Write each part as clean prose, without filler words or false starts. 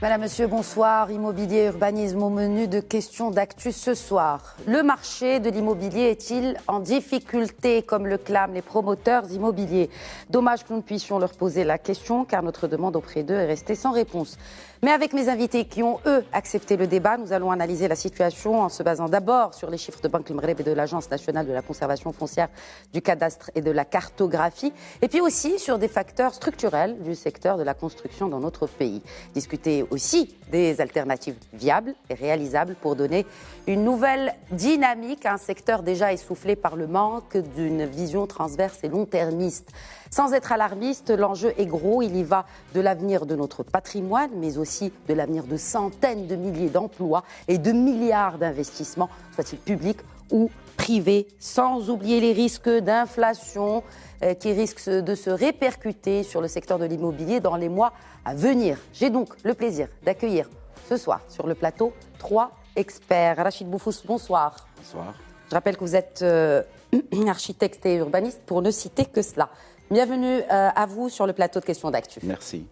Madame, Monsieur, bonsoir. Immobilier, urbanisme au menu de questions d'actu ce soir. Le marché de l'immobilier est-il en difficulté, comme le clament les promoteurs immobiliers? Dommage que nous ne puissions leur poser la question, car notre demande auprès d'eux est restée sans réponse. Mais avec mes invités qui ont, eux, accepté le débat, nous allons analyser la situation en se basant d'abord sur les chiffres de Banque Limreb et de l'Agence nationale de la conservation foncière, du cadastre et de la cartographie, et puis aussi sur des facteurs structurels du secteur de la construction dans notre pays. Discuter aussi des alternatives viables et réalisables pour donner une nouvelle dynamique à un secteur déjà essoufflé par le manque d'une vision transverse et long-termiste. Sans être alarmiste, l'enjeu est gros. Il y va de l'avenir de notre patrimoine, mais aussi de l'avenir de centaines de milliers d'emplois et de milliards d'investissements, soient-ils publics ou privés, sans oublier les risques d'inflation qui risquent de se répercuter sur le secteur de l'immobilier dans les mois à venir. J'ai donc le plaisir d'accueillir ce soir sur le plateau 3 experts. Rachid Boufous, bonsoir. Bonsoir. Je rappelle que vous êtes architecte et urbaniste, pour ne citer que cela. Bienvenue à vous sur le plateau de questions d'actu. Merci.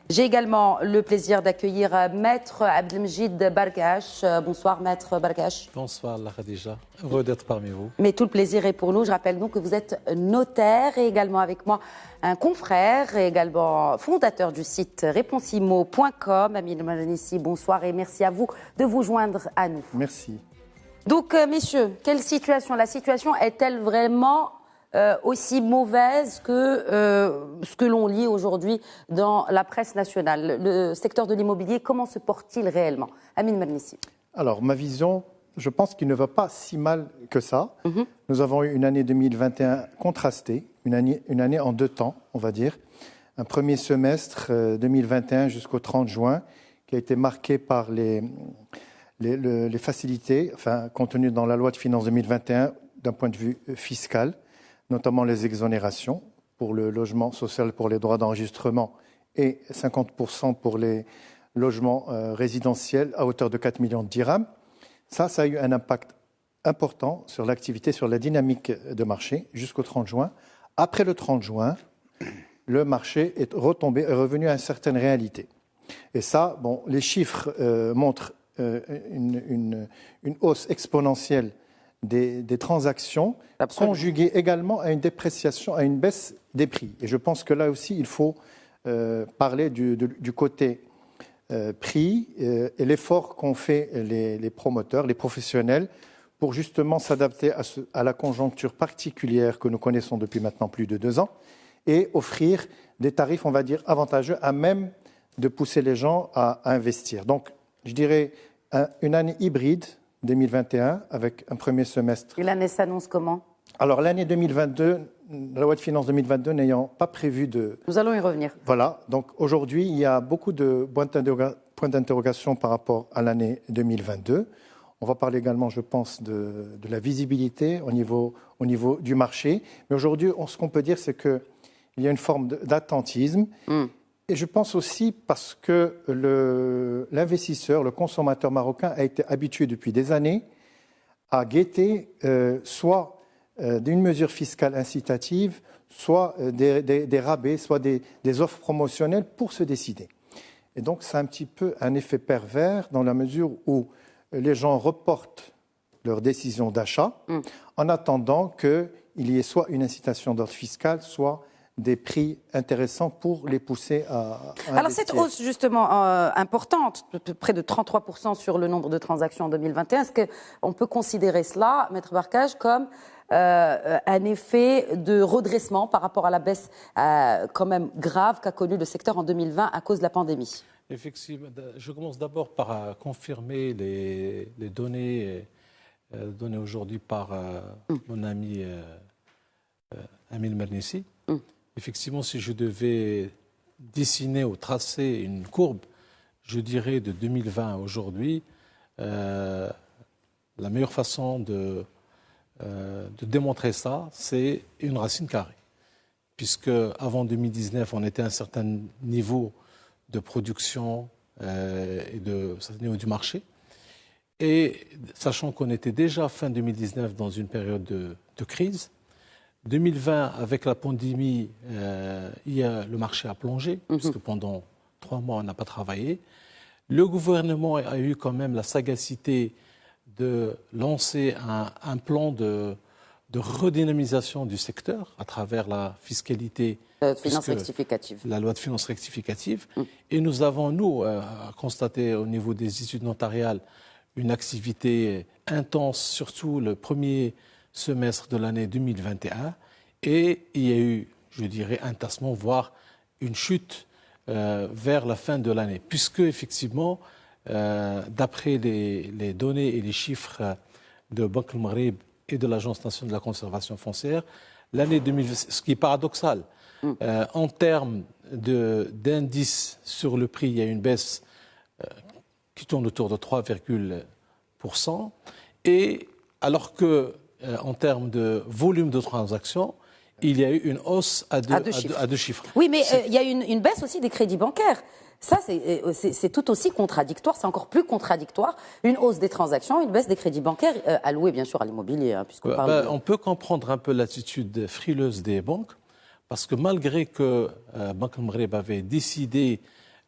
J'ai également le plaisir d'accueillir Maître Abdelmjid Bargache. Bonsoir Maître Bargache. Bonsoir la Khadija, heureux d'être parmi vous. Mais tout le plaisir est pour nous. Je rappelle donc que vous êtes notaire et également avec moi un confrère et également fondateur du site réponsimo.com. Amine Manissi, bonsoir et merci à vous de vous joindre à nous. Merci. Donc messieurs, quelle situation? La situation est-elle vraiment aussi mauvaise que ce que l'on lit aujourd'hui dans la presse nationale? Le secteur de l'immobilier, comment se porte-t-il réellement? Amine Manissi. Alors, ma vision, je pense qu'il ne va pas si mal que ça. Nous avons eu une année 2021 contrastée, une année en deux temps, on va dire. Un premier semestre 2021 jusqu'au 30 juin qui a été marqué par les facilités contenues dans la loi de finances 2021 d'un point de vue fiscal, notamment les exonérations pour le logement social, pour les droits d'enregistrement et 50% pour les logements résidentiels à hauteur de 4 millions de dirhams. Ça a eu un impact important sur l'activité, sur la dynamique de marché jusqu'au 30 juin. Après le 30 juin, le marché est revenu à une certaine réalité. Et ça, les chiffres montrent une hausse exponentielle des transactions, conjuguées également à une dépréciation, à une baisse des prix. Et je pense que là aussi, il faut parler du côté prix et l'effort qu'ont fait les promoteurs, les professionnels, pour justement s'adapter à la conjoncture particulière que nous connaissons depuis maintenant plus de 2 ans et offrir des tarifs, on va dire, avantageux à même de pousser les gens à investir. Donc, je dirais une année hybride 2021 avec un premier semestre. Et l'année s'annonce comment? Alors l'année 2022, la loi de finances 2022 n'ayant pas prévu de... Nous allons y revenir. Voilà, donc aujourd'hui il y a beaucoup de points d'interrogation par rapport à l'année 2022. On va parler également, je pense, de la visibilité au niveau du marché. Mais aujourd'hui, ce qu'on peut dire, c'est qu'il y a une forme d'attentisme. Et je pense aussi parce que l'investisseur, le consommateur marocain a été habitué depuis des années à guetter soit d'une mesure fiscale incitative, soit des rabais, soit des offres promotionnelles pour se décider. Et donc c'est un petit peu un effet pervers dans la mesure où les gens reportent leur décision d'achat en attendant qu'il y ait soit une incitation d'ordre fiscal, soit des prix intéressants pour les pousser à investir. Alors cette hausse justement importante, près de 33% sur le nombre de transactions en 2021, est-ce qu'on peut considérer cela, Maître Bargache, comme un effet de redressement par rapport à la baisse quand même grave qu'a connue le secteur en 2020 à cause de la pandémie? Effectivement, je commence d'abord par confirmer les données données aujourd'hui par mon ami Amine Mernissi. Effectivement, si je devais dessiner ou tracer une courbe, je dirais de 2020 à aujourd'hui, la meilleure façon de démontrer ça, c'est une racine carrée. Puisque avant 2019, on était à un certain niveau de production et de certain niveau du marché. Et sachant qu'on était déjà fin 2019 dans une période de crise, 2020, avec la pandémie, le marché a plongé, puisque pendant 3 mois, on n'a pas travaillé. Le gouvernement a eu quand même la sagacité de lancer un plan de redynamisation du secteur à travers la fiscalité. Finances rectificatives. La loi de finances rectificative. Et nous avons, nous, constaté au niveau des études notariales une activité intense, surtout le premier semestre de l'année 2021. Et il y a eu, je dirais, un tassement, voire une chute vers la fin de l'année. Puisque, effectivement, d'après les données et les chiffres de Banque El Maghreb et de l'Agence nationale de la conservation foncière, l'année 2020, ce qui est paradoxal, en termes d'indice sur le prix, il y a une baisse qui tourne autour de 3,%. Et alors que, en termes de volume de transactions, il y a eu une hausse à deux chiffres. Oui, mais il y a une baisse aussi des crédits bancaires. Ça, c'est tout aussi contradictoire, c'est encore plus contradictoire. Une hausse des transactions, une baisse des crédits bancaires, alloués bien sûr à l'immobilier. Hein, on peut comprendre un peu l'attitude frileuse des banques, parce que malgré que Banque El Maghreb avait décidé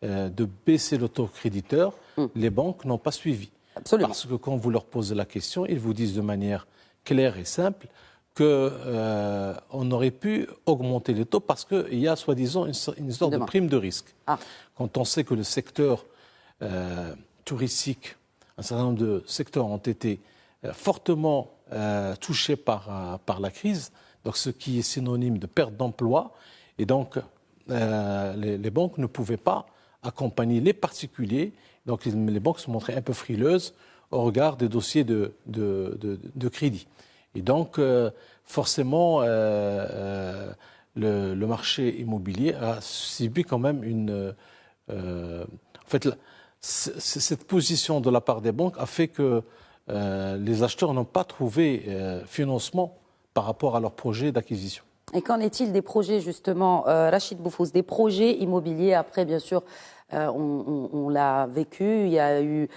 de baisser le taux créditeur, les banques n'ont pas suivi. Absolument. Parce que quand vous leur posez la question, ils vous disent de manière claire et simple qu'on aurait pu augmenter les taux parce qu'il y a soi-disant une sorte de prime de risque. Quand on sait que le secteur touristique, un certain nombre de secteurs ont été fortement touchés par la crise, donc ce qui est synonyme de perte d'emploi, et donc les banques ne pouvaient pas accompagner les particuliers, donc les banques se montraient un peu frileuses au regard des dossiers de crédit. Et donc, forcément, le marché immobilier a subi quand même en fait, cette position de la part des banques a fait que les acheteurs n'ont pas trouvé financement par rapport à leur projet d'acquisition. Et qu'en est-il des projets, justement, Rachid Boufous, des projets immobiliers après, bien sûr, on l'a vécu, il y a eu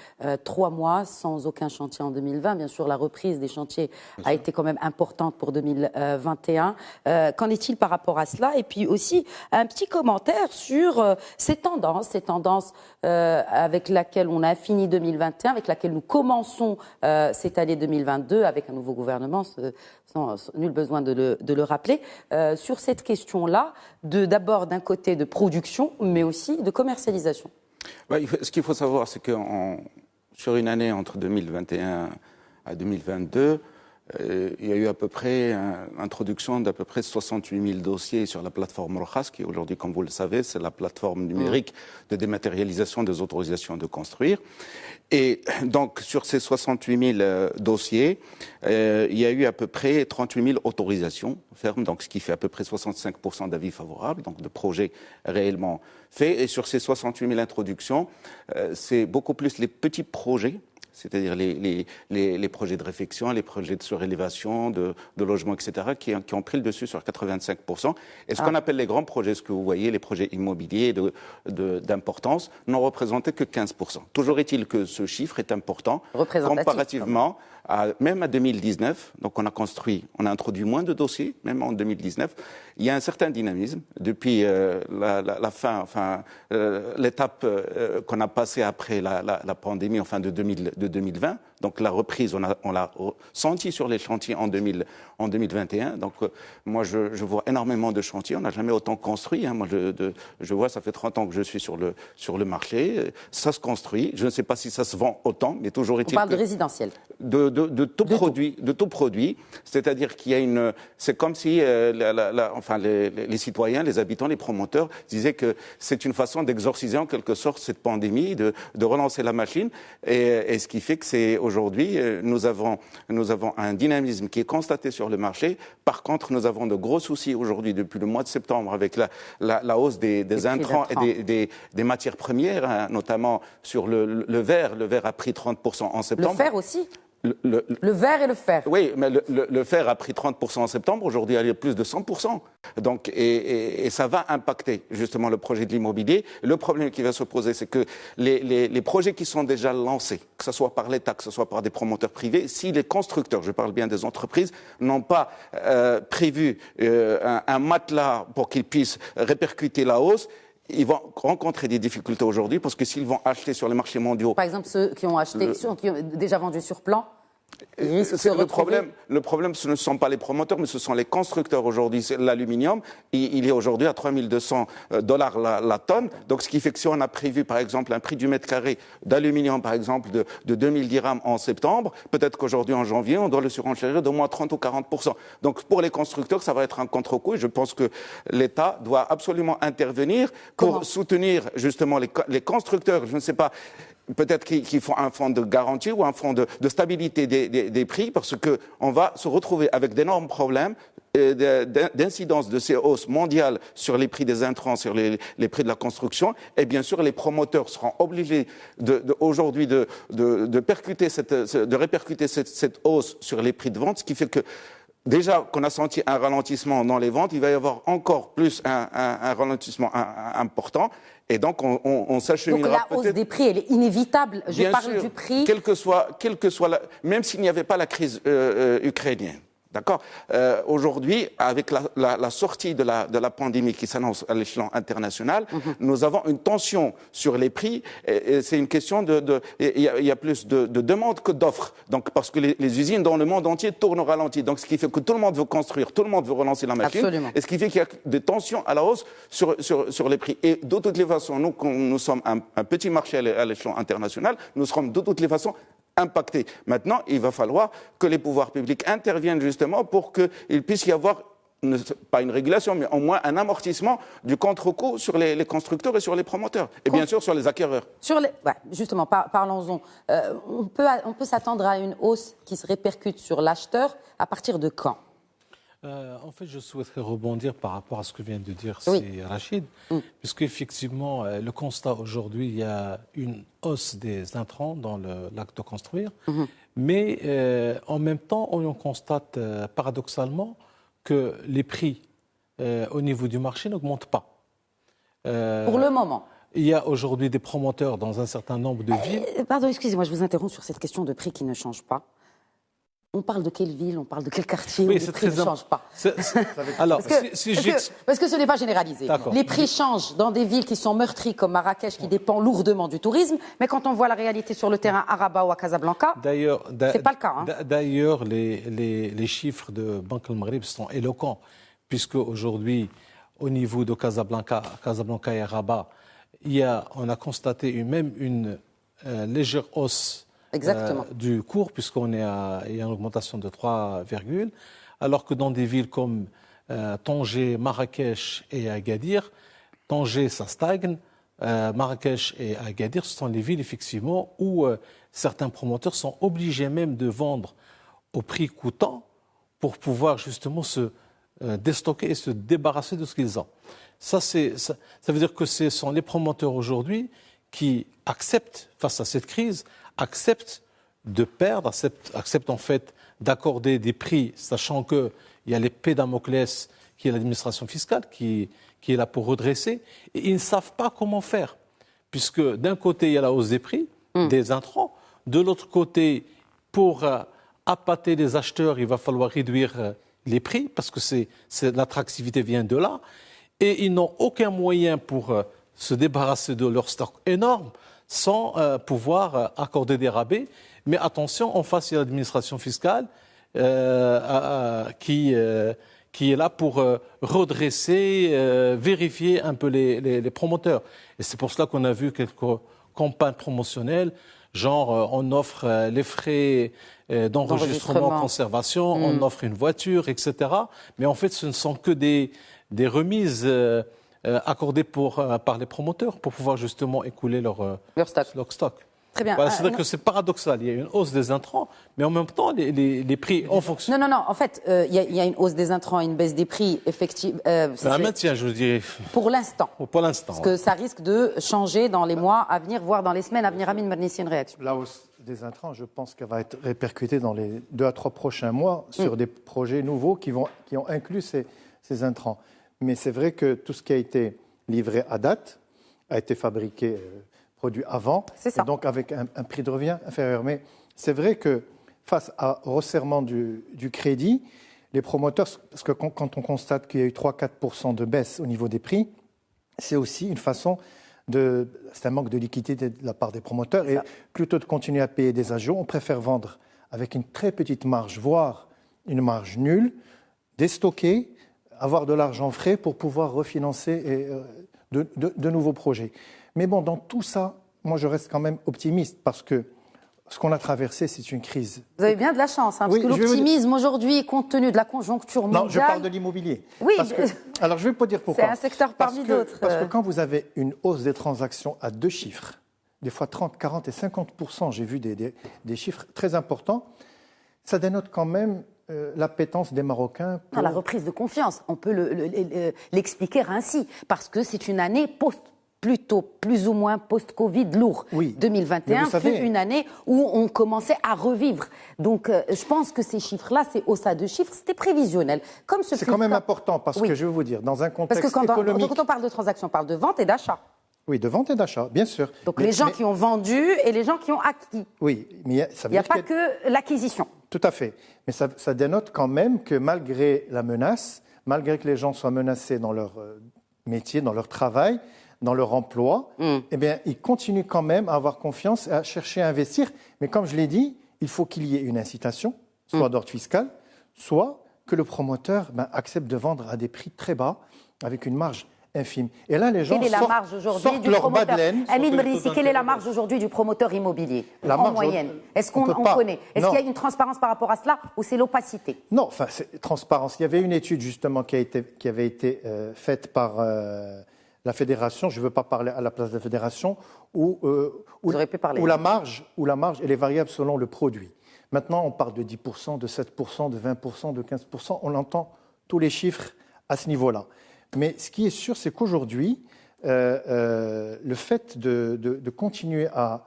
3 mois sans aucun chantier en 2020. Bien sûr, la reprise des chantiers a été quand même importante pour 2021. Qu'en est-il par rapport à cela? Et puis aussi, un petit commentaire sur ces tendances avec laquelle on a fini 2021, avec laquelle nous commençons cette année 2022 avec un nouveau gouvernement, sans nul besoin de le rappeler, sur cette question-là, d'abord d'un côté de production, mais aussi de commercialisation. Ce qu'il faut savoir, c'est que sur une année entre 2021 à 2022, il y a eu à peu près introduction d'à peu près 68 000 dossiers sur la plateforme Rokhas, qui aujourd'hui, comme vous le savez, c'est la plateforme numérique de dématérialisation des autorisations de construire. Et donc, sur ces 68 000 dossiers, il y a eu à peu près 38 000 autorisations fermes, donc ce qui fait à peu près 65% d'avis favorables, donc de projets réellement faits. Et sur ces 68 000 introductions, c'est beaucoup plus les petits projets, c'est-à-dire les projets de réfection, les projets de surélévation, de logement, etc., qui ont pris le dessus sur 85%. Et ce qu'on appelle les grands projets, ce que vous voyez, les projets immobiliers d'importance, n'ont représenté que 15%. Toujours est-il que ce chiffre est important comparativement même à 2019. Donc on a introduit moins de dossiers, même en 2019. Il y a un certain dynamisme depuis l'étape qu'on a passée après la pandémie, de 2020. Donc la reprise, on l'a senti sur les chantiers en 2021. Donc moi, je vois énormément de chantiers. On n'a jamais autant construit. Moi, je vois, ça fait 30 ans que je suis sur le marché. Ça se construit. Je ne sais pas si ça se vend autant, mais toujours est-il. On parle de résidentiel. De tout produit. C'est-à-dire qu'il y a c'est comme si les citoyens, les habitants, les promoteurs disaient que c'est une façon d'exorciser en quelque sorte cette pandémie, de relancer la machine. Et ce qui fait que c'est aujourd'hui, nous avons un dynamisme qui est constaté sur le marché. Par contre, nous avons de gros soucis aujourd'hui depuis le mois de septembre avec la hausse des intrants et des matières premières, hein, notamment sur le verre. Le verre a pris 30% en septembre. Le fer aussi. Le verre et le fer. Oui, mais le fer a pris 30% en septembre. Aujourd'hui, il y a plus de 100%. Donc, et ça va impacter justement le projet de l'immobilier. Le problème qui va se poser, c'est que les projets qui sont déjà lancés, que ce soit par l'État, que ce soit par des promoteurs privés, si les constructeurs, je parle bien des entreprises, n'ont pas prévu un matelas pour qu'ils puissent répercuter la hausse, ils vont rencontrer des difficultés aujourd'hui parce que s'ils vont acheter sur les marchés mondiaux... Par exemple, ceux qui ont acheté, qui ont déjà vendu sur plan, le problème, ce ne sont pas les promoteurs, mais ce sont les constructeurs aujourd'hui. L'aluminium, il est aujourd'hui à 3200 dollars la tonne. Donc, ce qui fait que si on a prévu, par exemple, un prix du mètre carré d'aluminium, par exemple, de 2000 dirhams en septembre, peut-être qu'aujourd'hui, en janvier, on doit le surenchérir d'au moins 30 ou 40%. Donc, pour les constructeurs, ça va être un contre-coup. Et je pense que l'État doit absolument intervenir pour soutenir, justement, les constructeurs. Je ne sais pas. Peut-être qu'ils font un fonds de garantie ou un fonds de stabilité des prix, parce qu'on va se retrouver avec d'énormes problèmes d'incidence de ces hausses mondiales sur les prix des intrants, sur les prix de la construction. Et bien sûr, les promoteurs seront obligés aujourd'hui de répercuter cette hausse sur les prix de vente, ce qui fait que déjà qu'on a senti un ralentissement dans les ventes, il va y avoir encore plus un ralentissement important. Et donc, on s'acheminera peut-être... Donc la hausse des prix, elle est inévitable. Je parle du prix... Quelle que soit même s'il n'y avait pas la crise ukrainienne. D'accord. Aujourd'hui, avec la sortie de la pandémie qui s'annonce à l'échelon international, nous avons une tension sur les prix. Et c'est une question il y a plus de demandes que d'offres. Donc, parce que les usines dans le monde entier tournent au ralenti. Donc, ce qui fait que tout le monde veut construire, tout le monde veut relancer la machine. Absolument. Et ce qui fait qu'il y a des tensions à la hausse sur les prix. Et de toutes les façons, nous sommes un petit marché à l'échelon international. Nous serons de toutes les façons impactés. Maintenant, il va falloir que les pouvoirs publics interviennent justement pour qu'il puisse y avoir, pas une régulation, mais au moins un amortissement du contre-coup sur les constructeurs et sur les promoteurs. Et bien sûr sur les acquéreurs. Justement, parlons-en. On peut s'attendre à une hausse qui se répercute sur l'acheteur à partir de quand ? En fait, je souhaiterais rebondir par rapport à ce que vient de dire Rachid, puisque effectivement, le constat aujourd'hui, il y a une hausse des intrants dans l'acte de construire, mais en même temps, on constate paradoxalement que les prix au niveau du marché n'augmentent pas. Pour le moment. Il y a aujourd'hui des promoteurs dans un certain nombre de villes. Pardon, excusez-moi, je vous interromps sur cette question de prix qui ne change pas. On parle de quelle ville, on parle de quel quartier où les prix ne changent pas. Alors, parce que ce n'est pas généralisé. Les prix changent dans des villes qui sont meurtries comme Marrakech, qui dépend lourdement du tourisme, mais quand on voit la réalité sur le terrain à Rabat ou à Casablanca, c'est pas le cas. D'ailleurs, les chiffres de Banque El Maghrib sont éloquents, puisque aujourd'hui, au niveau de Casablanca et Rabat, on a constaté même une légère hausse du cours, puisqu'on il y a une augmentation de 3, alors que dans des villes comme Tanger, Marrakech et Agadir, Tanger, ça stagne, Marrakech et Agadir, ce sont les villes, effectivement, où certains promoteurs sont obligés même de vendre au prix coûtant pour pouvoir justement se déstocker et se débarrasser de ce qu'ils ont. Ça veut dire que ce sont les promoteurs aujourd'hui qui acceptent, face à cette crise, acceptent de perdre, acceptent en fait d'accorder des prix, sachant qu'il y a l'épée Damoclès qui est l'administration fiscale, qui est là pour redresser, et ils ne savent pas comment faire, puisque d'un côté, il y a la hausse des prix, des intrants, de l'autre côté, pour appâter les acheteurs, il va falloir réduire les prix, parce que l'attractivité vient de là, et ils n'ont aucun moyen pour se débarrasser de leur stock énorme, sans pouvoir accorder des rabais. Mais attention, en face, il y a l'administration fiscale qui est là pour redresser, vérifier un peu les promoteurs. Et c'est pour cela qu'on a vu quelques campagnes promotionnelles, genre on offre les frais d'enregistrement, conservation, on offre une voiture, etc. Mais en fait, ce ne sont que des remises accordés par les promoteurs pour pouvoir justement écouler leur stock. Très bien. Voilà, c'est-à-dire que c'est paradoxal. Il y a une hausse des intrants, mais en même temps, les prix en fonction. Non. En fait, il y a une hausse des intrants et une baisse des prix, effectivement. C'est un maintien, je vous dirais. Pour l'instant. Pour l'instant. Parce que ça risque de changer dans les mois à venir, voire dans les semaines à venir. Amin Mernissi, une réaction. La hausse des intrants, je pense qu'elle va être répercutée dans les 2 à 3 prochains mois sur des projets nouveaux qui ont inclus ces intrants. Mais c'est vrai que tout ce qui a été livré à date a été fabriqué, produit avant, et donc avec un prix de revient inférieur. Mais c'est vrai que face au resserrement du crédit, les promoteurs, parce que quand on constate qu'il y a eu 3-4% de baisse au niveau des prix, c'est aussi une façon c'est un manque de liquidité de la part des promoteurs. Et plutôt de continuer à payer des agios, on préfère vendre avec une très petite marge, voire une marge nulle, déstocker, avoir de l'argent frais pour pouvoir refinancer de nouveaux projets. Mais bon, dans tout ça, moi je reste quand même optimiste parce que ce qu'on a traversé, c'est une crise. Vous avez bien de la chance, hein, parce que l'optimisme aujourd'hui, compte tenu de la conjoncture mondiale... Non, je parle de l'immobilier. Oui. Alors, je vais pas dire pourquoi. C'est un secteur parmi d'autres. Parce que quand vous avez une hausse des transactions à 2 chiffres, des fois 30, 40 et 50%, j'ai vu des chiffres très importants, ça dénote quand même l'appétence des Marocains pour... La reprise de confiance, on peut l'expliquer ainsi, parce que c'est une année plutôt plus ou moins post-Covid lourd. Oui. 2021 fut une année où on commençait à revivre. Donc je pense que ces chiffres-là, ces hausses à 2 chiffres, c'était prévisionnel. C'est quand même important parce que je vais vous dire, dans un contexte économique... Quand on parle de transactions, on parle de vente et d'achat. Oui, de vente et d'achat, bien sûr. Donc les gens qui ont vendu et les gens qui ont acquis. Oui, mais il n'y a pas que l'acquisition. Tout à fait. Mais ça dénote quand même que malgré la menace, malgré que les gens soient menacés dans leur métier, dans leur travail, dans leur emploi, eh bien, ils continuent quand même à avoir confiance et à chercher à investir. Mais comme je l'ai dit, il faut qu'il y ait une incitation, soit d'ordre fiscal, soit que le promoteur accepte de vendre à des prix très bas, avec une marge infime. Et là, les gens sortent leur bas de laine. Amine Mernissi, quelle est la marge aujourd'hui du promoteur immobilier en moyenne? Est-ce qu'on connaît? Est-ce qu'il y a une transparence par rapport à cela ou c'est l'opacité? Non, enfin, c'est transparence. Il y avait une étude justement qui avait été faite par la fédération. Je ne veux pas parler à la place de la fédération où la marge, elle est variable selon le produit. Maintenant, on parle de 10%, de 7%, de 20%, de 15%. On entend tous les chiffres à ce niveau-là. Mais ce qui est sûr, c'est qu'aujourd'hui, le fait de continuer à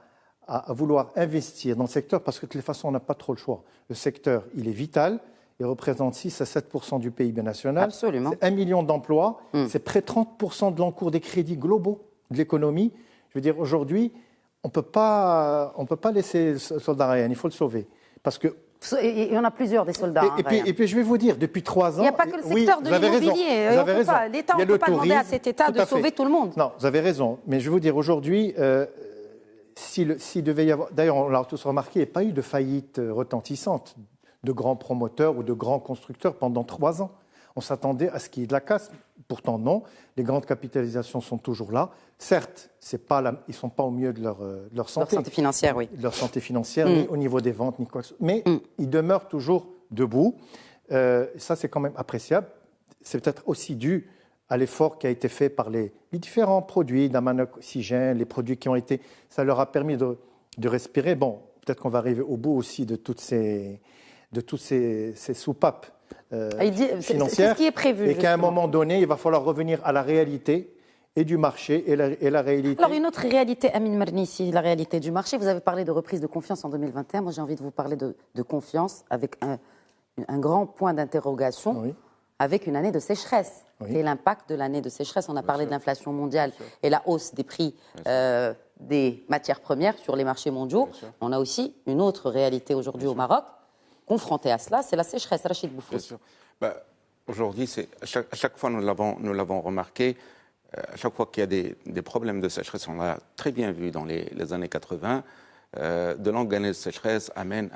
vouloir investir dans le secteur, parce que de toute façon, on n'a pas trop le choix. Le secteur, il est vital, il représente 6 à 7% du PIB national. Absolument. C'est 1 million d'emplois, c'est près de 30% de l'encours des crédits globaux de l'économie. Je veux dire, aujourd'hui, on ne peut pas laisser le soldat Ryan, il faut le sauver. Parce que il y en a plusieurs des soldats. Et puis je vais vous dire, depuis 3 ans... Il n'y a pas que le secteur de l'immobilier. L'État, on ne peut pas demander à cet État de sauver tout le monde. Non, vous avez raison. Mais je vais vous dire, aujourd'hui, s'il devait y avoir... D'ailleurs, on l'a tous remarqué, il n'y a pas eu de faillite retentissante de grands promoteurs ou de grands constructeurs pendant 3 ans. On s'attendait à ce qu'il y ait de la casse. Pourtant, non. Les grandes capitalisations sont toujours là. Certes, ils ne sont pas au mieux de leur santé. Leur santé financière, oui. De leur santé financière, ni au niveau des ventes, ni quoi que ce soit. Mais ils demeurent toujours debout. Ça, c'est quand même appréciable. C'est peut-être aussi dû à l'effort qui a été fait par les différents produits, d'amanoxygène, les produits qui ont été... Ça leur a permis de respirer. Bon, peut-être qu'on va arriver au bout aussi de toutes ces soupapes financières. C'est ce qui est prévu. Et qu'à un moment donné, il va falloir revenir à la réalité et du marché et la réalité. Alors une autre réalité, Amine Mernissi, la réalité du marché. Vous avez parlé de reprise de confiance en 2021. Moi, j'ai envie de vous parler de confiance avec un grand point d'interrogation, avec une année de sécheresse. Et l'impact de l'année de sécheresse. On a parlé de l'inflation mondiale et la hausse des prix des matières premières sur les marchés mondiaux. On a aussi une autre réalité aujourd'hui au Maroc, confrontée à cela, c'est la sécheresse. Rachid Bouffouz. Aujourd'hui, à chaque fois, nous l'avons remarqué, à chaque fois qu'il y a des problèmes de sécheresse, on l'a très bien vu dans les années 80, de longues années de sécheresse amènent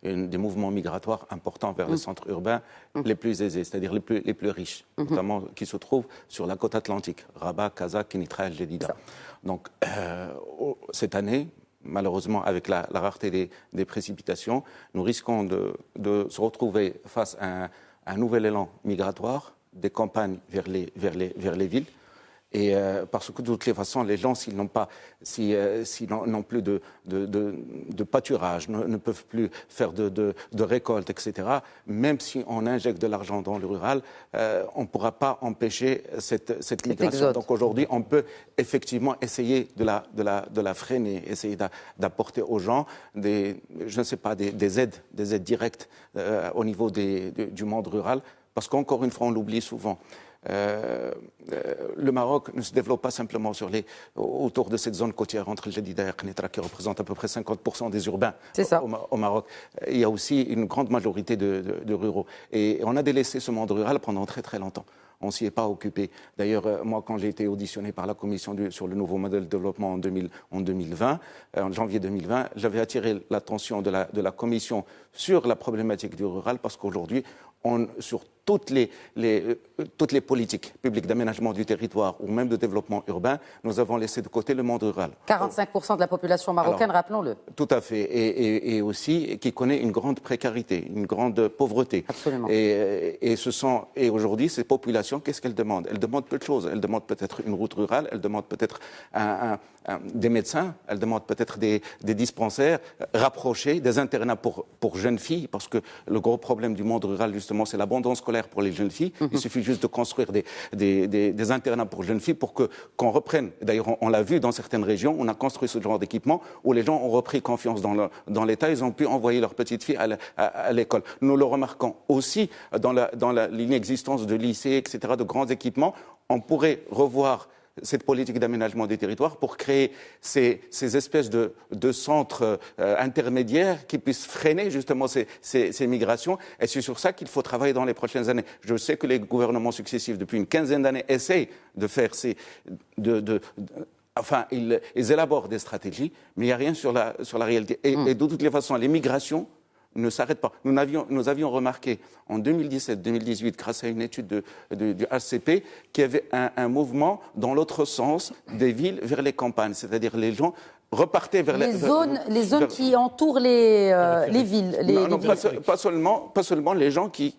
des mouvements migratoires importants vers les centres urbains les plus aisés, c'est-à-dire les plus riches, notamment qui se trouvent sur la côte atlantique, Rabat, Casa, Kenitra, Jedida. Donc, cette année, malheureusement, avec la rareté des précipitations, nous risquons de se retrouver face à un nouvel élan migratoire des campagnes vers les villes. Et parce que de toutes les façons, les gens, s'ils n'ont plus de pâturage, ne peuvent plus faire de récolte, etc., même si on injecte de l'argent dans le rural, on ne pourra pas empêcher cette migration. Donc aujourd'hui, on peut effectivement essayer de la freiner, essayer d'apporter aux gens des aides directes au niveau du monde rural, parce qu'encore une fois, on l'oublie souvent. le Maroc ne se développe pas simplement autour de cette zone côtière entre le Jadida et Qnitra qui représente à peu près 50% des urbains au Maroc. Il y a aussi une grande majorité de ruraux. Et on a délaissé ce monde rural pendant très très longtemps. On ne s'y est pas occupé. D'ailleurs, moi, quand j'ai été auditionné par la Commission sur le nouveau modèle de développement en 2020, en janvier 2020, j'avais attiré l'attention de la Commission sur la problématique du rural parce qu'aujourd'hui, sur toutes les politiques publiques d'aménagement du territoire ou même de développement urbain, nous avons laissé de côté le monde rural. 45% de la population marocaine, rappelons-le. Tout à fait. Et aussi qui connaît une grande précarité, une grande pauvreté. Absolument. Et aujourd'hui, ces populations, qu'est-ce qu'elles demandent? Elles demandent peu de choses. Elles demandent peut-être une route rurale, elles demandent peut-être des médecins, elles demandent peut-être des dispensaires rapprochés, des internats pour jeunes filles, parce que le gros problème du monde rural, justement, c'est l'abondance scolaire pour les jeunes filles. Il suffit juste de construire des internats pour jeunes filles pour qu'on reprenne. D'ailleurs, on l'a vu dans certaines régions, on a construit ce genre d'équipement où les gens ont repris confiance dans l'État, ils ont pu envoyer leurs petites filles à l'école. Nous le remarquons aussi dans l'inexistence de lycées, etc., de grands équipements. On pourrait revoir cette politique d'aménagement des territoires pour créer ces espèces de centres intermédiaires qui puissent freiner justement ces migrations. Et c'est sur ça qu'il faut travailler dans les prochaines années. Je sais que les gouvernements successifs, depuis une quinzaine d'années, essayent de faire enfin, ils élaborent des stratégies, mais il n'y a rien sur la réalité. Et de toutes les façons, les migrations ne s'arrêtent pas. Nous avions remarqué en 2017-2018, grâce à une étude du HCP, qu'il y avait un mouvement dans l'autre sens des villes vers les campagnes, c'est-à-dire les gens repartaient vers les zones qui entourent les villes. Non, pas seulement les gens qui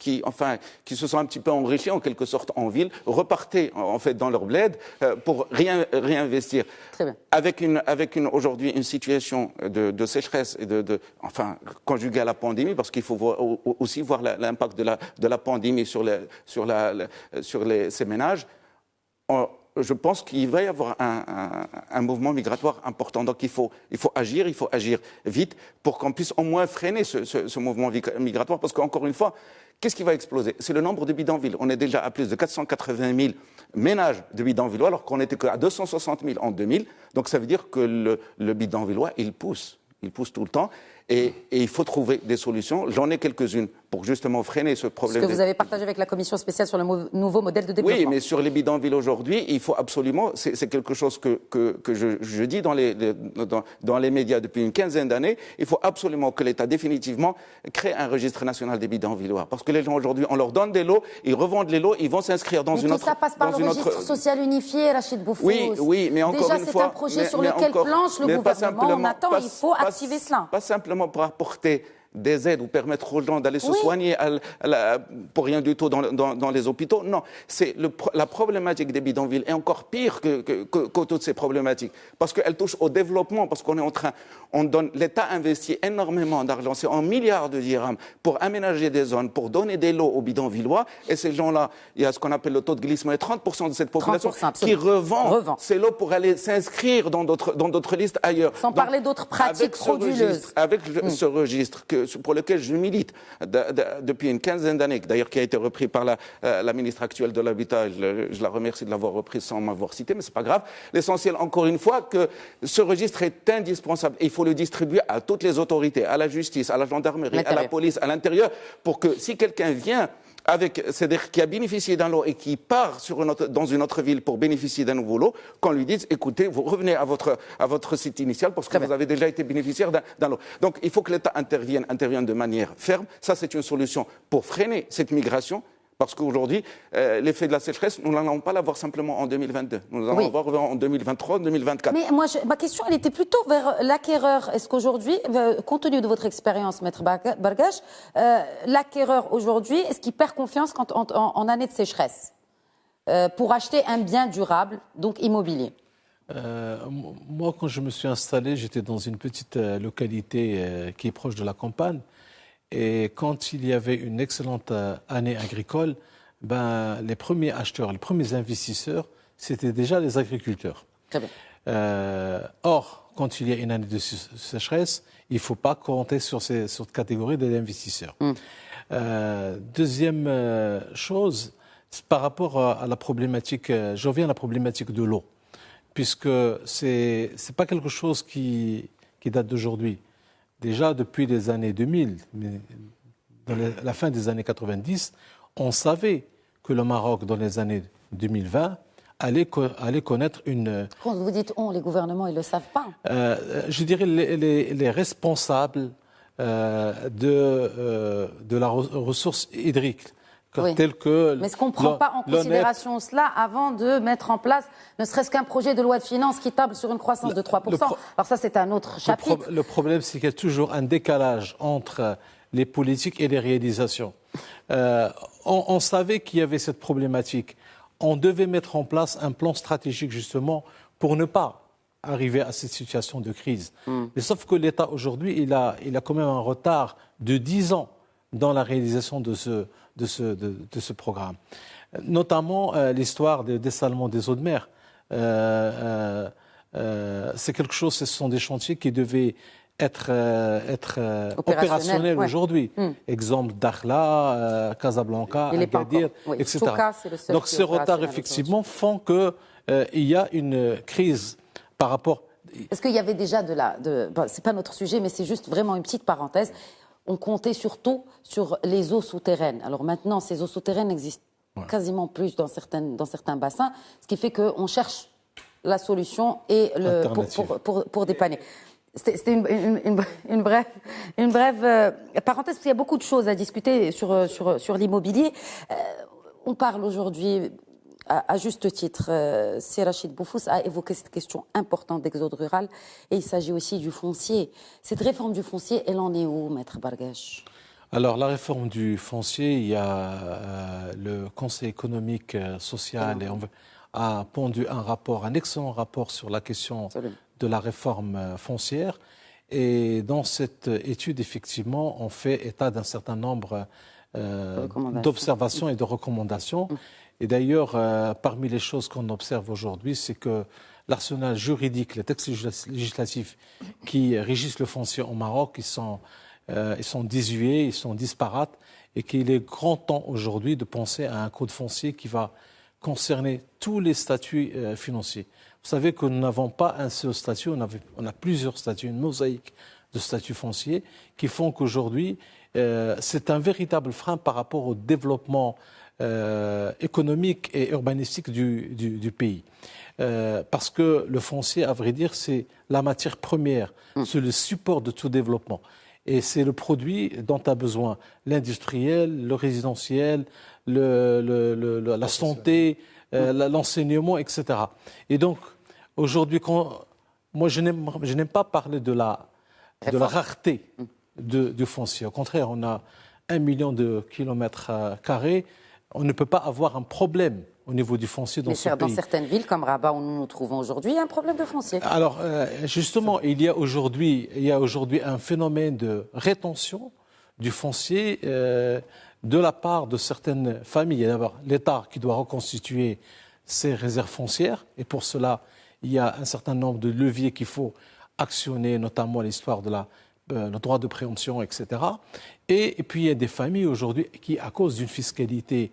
se sont un petit peu enrichis en quelque sorte en ville, repartaient en fait dans leur bled pour réinvestir. Très bien. Avec aujourd'hui une situation de sécheresse et conjuguée à la pandémie, parce qu'il faut aussi voir l'impact de la pandémie sur ces ménages. Je pense qu'il va y avoir un mouvement migratoire important. Donc il faut agir vite pour qu'on puisse au moins freiner ce mouvement migratoire. Parce qu'encore une fois, qu'est-ce qui va exploser? C'est le nombre de bidonvilles. On est déjà à plus de 480 000 ménages de bidonvillois, alors qu'on n'était qu'à 260 000 en 2000. Donc ça veut dire que le bidonvillois, il pousse tout le temps. Et il faut trouver des solutions. J'en ai quelques-unes pour justement freiner ce problème. Ce que vous avez partagé avec la commission spéciale sur le nouveau modèle de développement. Oui, mais sur les bidonvilles aujourd'hui, il faut absolument, c'est quelque chose que je dis dans les médias depuis une quinzaine d'années, il faut absolument que l'État définitivement crée un registre national des bidonvillois. Parce que les gens aujourd'hui, on leur donne des lots, ils revendent les lots, ils vont s'inscrire dans une autre... Mais tout ça passe par le registre social unifié, Rachid Boufous. Oui, mais encore une fois... Déjà, c'est un projet sur lequel planche le gouvernement. On attend, il faut activer cela. Pas simplement pour apporter des aides ou permettre aux gens d'aller se soigner pour rien du tout dans les hôpitaux. Non, la problématique des bidonvilles est encore pire que toutes ces problématiques. Parce qu'elle touche au développement, parce qu'on est l'État investit énormément d'argent, c'est en milliards de dirhams pour aménager des zones, pour donner des lots aux bidonvillois. Et ces gens-là, il y a ce qu'on appelle le taux de glissement, et 30% de cette population qui revend ces lots pour aller s'inscrire dans d'autres listes ailleurs. Sans parler d'autres pratiques frauduleuses. Avec ce registre pour lequel je milite depuis une quinzaine d'années, d'ailleurs qui a été repris par la ministre actuelle de l'Habitat. Je la remercie de l'avoir repris sans m'avoir cité, mais c'est pas grave. L'essentiel, encore une fois, que ce registre est indispensable. Et il faut le distribuer à toutes les autorités, à la justice, à la gendarmerie, à la police, à l'intérieur, pour que si quelqu'un vient c'est-à-dire qui a bénéficié d'un lot et qui part dans une autre ville pour bénéficier d'un nouveau lot, qu'on lui dise, écoutez, vous revenez à votre site initial parce que vous avez déjà été bénéficiaire d'un lot. Donc il faut que l'État intervienne de manière ferme. Ça, c'est une solution pour freiner cette migration. Parce qu'aujourd'hui, l'effet de la sécheresse, nous n'allons pas l'avoir simplement en 2022. Nous allons l'avoir en 2023, 2024. Mais moi, ma question, elle était plutôt vers l'acquéreur. Est-ce qu'aujourd'hui, compte tenu de votre expérience, Maître Bargache, l'acquéreur aujourd'hui, est-ce qu'il perd confiance en année de sécheresse pour acheter un bien durable, donc immobilier? Moi, quand je me suis installé, j'étais dans une petite localité qui est proche de la campagne. Et quand il y avait une excellente année agricole, les premiers acheteurs, les premiers investisseurs, c'était déjà les agriculteurs. Très bien. Or, quand il y a une année de sécheresse, il ne faut pas compter sur cette catégorie d'investisseurs. Deuxième chose, C'est par rapport à la problématique, je reviens à la problématique de l'eau, puisque c'est pas quelque chose qui date d'aujourd'hui. Déjà depuis les années 2000, mais dans la fin des années 90, on savait que le Maroc, dans les années 2020, allait connaître une... Quand vous dites on, les gouvernements, ils ne le savent pas. Je dirais les responsables de la ressource hydrique. Oui. Tel que mais est-ce qu'on ne prend pas en considération cela avant de mettre en place ne serait-ce qu'un projet de loi de finances qui table sur une croissance de 3%? Alors ça, c'est un autre chapitre. Le problème, c'est qu'il y a toujours un décalage entre les politiques et les réalisations. On savait qu'il y avait cette problématique. On devait mettre en place un plan stratégique justement pour ne pas arriver à cette situation de crise. Mais sauf que l'État aujourd'hui, il a quand même un retard de 10 ans dans la réalisation de ce programme. Notamment l'histoire des dessalement des eaux de mer. C'est quelque chose, ce sont des chantiers qui devaient être opérationnels aujourd'hui. Exemple Dakhla, Casablanca, Agadir, etc. Donc ces retards, effectivement, font qu'il y a une crise par rapport... Est-ce qu'il y avait déjà c'est pas notre sujet, mais c'est juste vraiment une petite parenthèse. On comptait surtout sur les eaux souterraines. Alors maintenant, ces eaux souterraines existent quasiment plus dans certains bassins, ce qui fait qu'on cherche la solution et pour dépanner. C'était une brève parenthèse, parce qu'il y a beaucoup de choses à discuter sur l'immobilier. On parle aujourd'hui, à juste titre, c'est Rachid Boufous a évoqué cette question importante d'exode rural, et il s'agit aussi du foncier. Cette réforme du foncier, elle en est où, Maître Bargache? Alors, la réforme du foncier, il y a le Conseil économique, social a pondu un excellent rapport sur la question de la réforme foncière. Et dans cette étude, effectivement, on fait état d'un certain nombre d'observations et de recommandations. Et d'ailleurs, parmi les choses qu'on observe aujourd'hui, c'est que l'arsenal juridique, les textes législatifs qui régissent le foncier au Maroc, ils sont désuets, ils sont disparates, et qu'il est grand temps aujourd'hui de penser à un code foncier qui va concerner tous les statuts financiers. Vous savez que nous n'avons pas un seul statut, on a plusieurs statuts, une mosaïque de statuts fonciers qui font qu'aujourd'hui, c'est un véritable frein par rapport au développement économique et urbanistique du pays. Parce que le foncier, à vrai dire, c'est la matière première, c'est le support de tout développement. Et c'est le produit dont a besoin l'industriel, le résidentiel, la santé, l'enseignement, etc. Et donc, aujourd'hui, moi, je n'aime pas parler de la rareté du foncier. Au contraire, on a 1 million de kilomètres carrés. On ne peut pas avoir un problème au niveau du foncier dans ce pays. Dans certaines villes comme Rabat, où nous nous trouvons aujourd'hui, il y a un problème de foncier. Alors, justement, il y a aujourd'hui un phénomène de rétention du foncier de la part de certaines familles. Il y a d'abord l'État qui doit reconstituer ses réserves foncières, et pour cela, il y a un certain nombre de leviers qu'il faut actionner, notamment l'histoire de le droit de préemption, etc. Et puis, il y a des familles aujourd'hui qui, à cause d'une fiscalité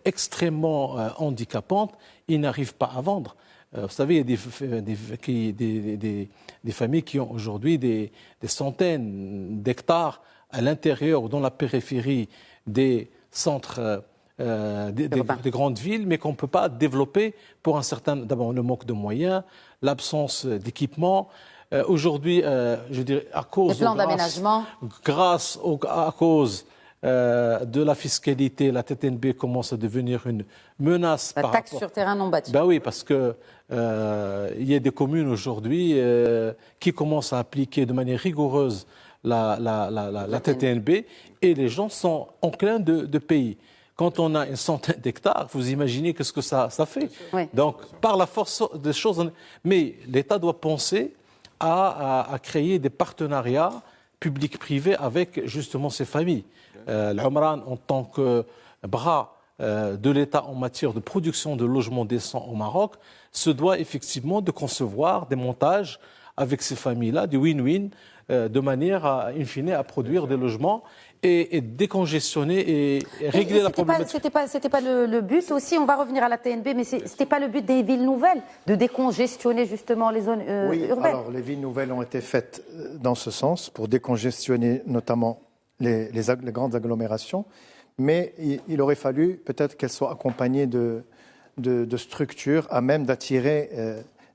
extrêmement handicapante, ils n'arrivent pas à vendre. Vous savez, il y a des familles qui ont aujourd'hui des centaines d'hectares à l'intérieur ou dans la périphérie des centres des grandes villes, mais qu'on ne peut pas développer pour d'abord le manque de moyens, l'absence d'équipement. Aujourd'hui, je dirais, à cause de la fiscalité, la TTNB commence à devenir une menace. La taxe sur terrain non bâti. Ben oui, parce que il y a des communes aujourd'hui qui commencent à appliquer de manière rigoureuse la TTNB, et les gens sont enclins de payer. Quand on a une centaine d'hectares, vous imaginez ce que ça fait. Oui. Donc, par la force des choses, mais l'État doit penser à créer des partenariats publics-privés avec justement ces familles. L'Omran, en tant que bras de l'État en matière de production de logements décents au Maroc, se doit effectivement de concevoir des montages avec ces familles-là, du win-win, de manière, in fine, à produire des logements et décongestionner et régler la problématique. C'était pas le but aussi. On va revenir à la TNB, mais c'était pas le but des villes nouvelles de décongestionner justement les zones urbaines. Alors les villes nouvelles ont été faites dans ce sens pour décongestionner notamment les grandes agglomérations, mais il aurait fallu peut-être qu'elles soient accompagnées de structures à même d'attirer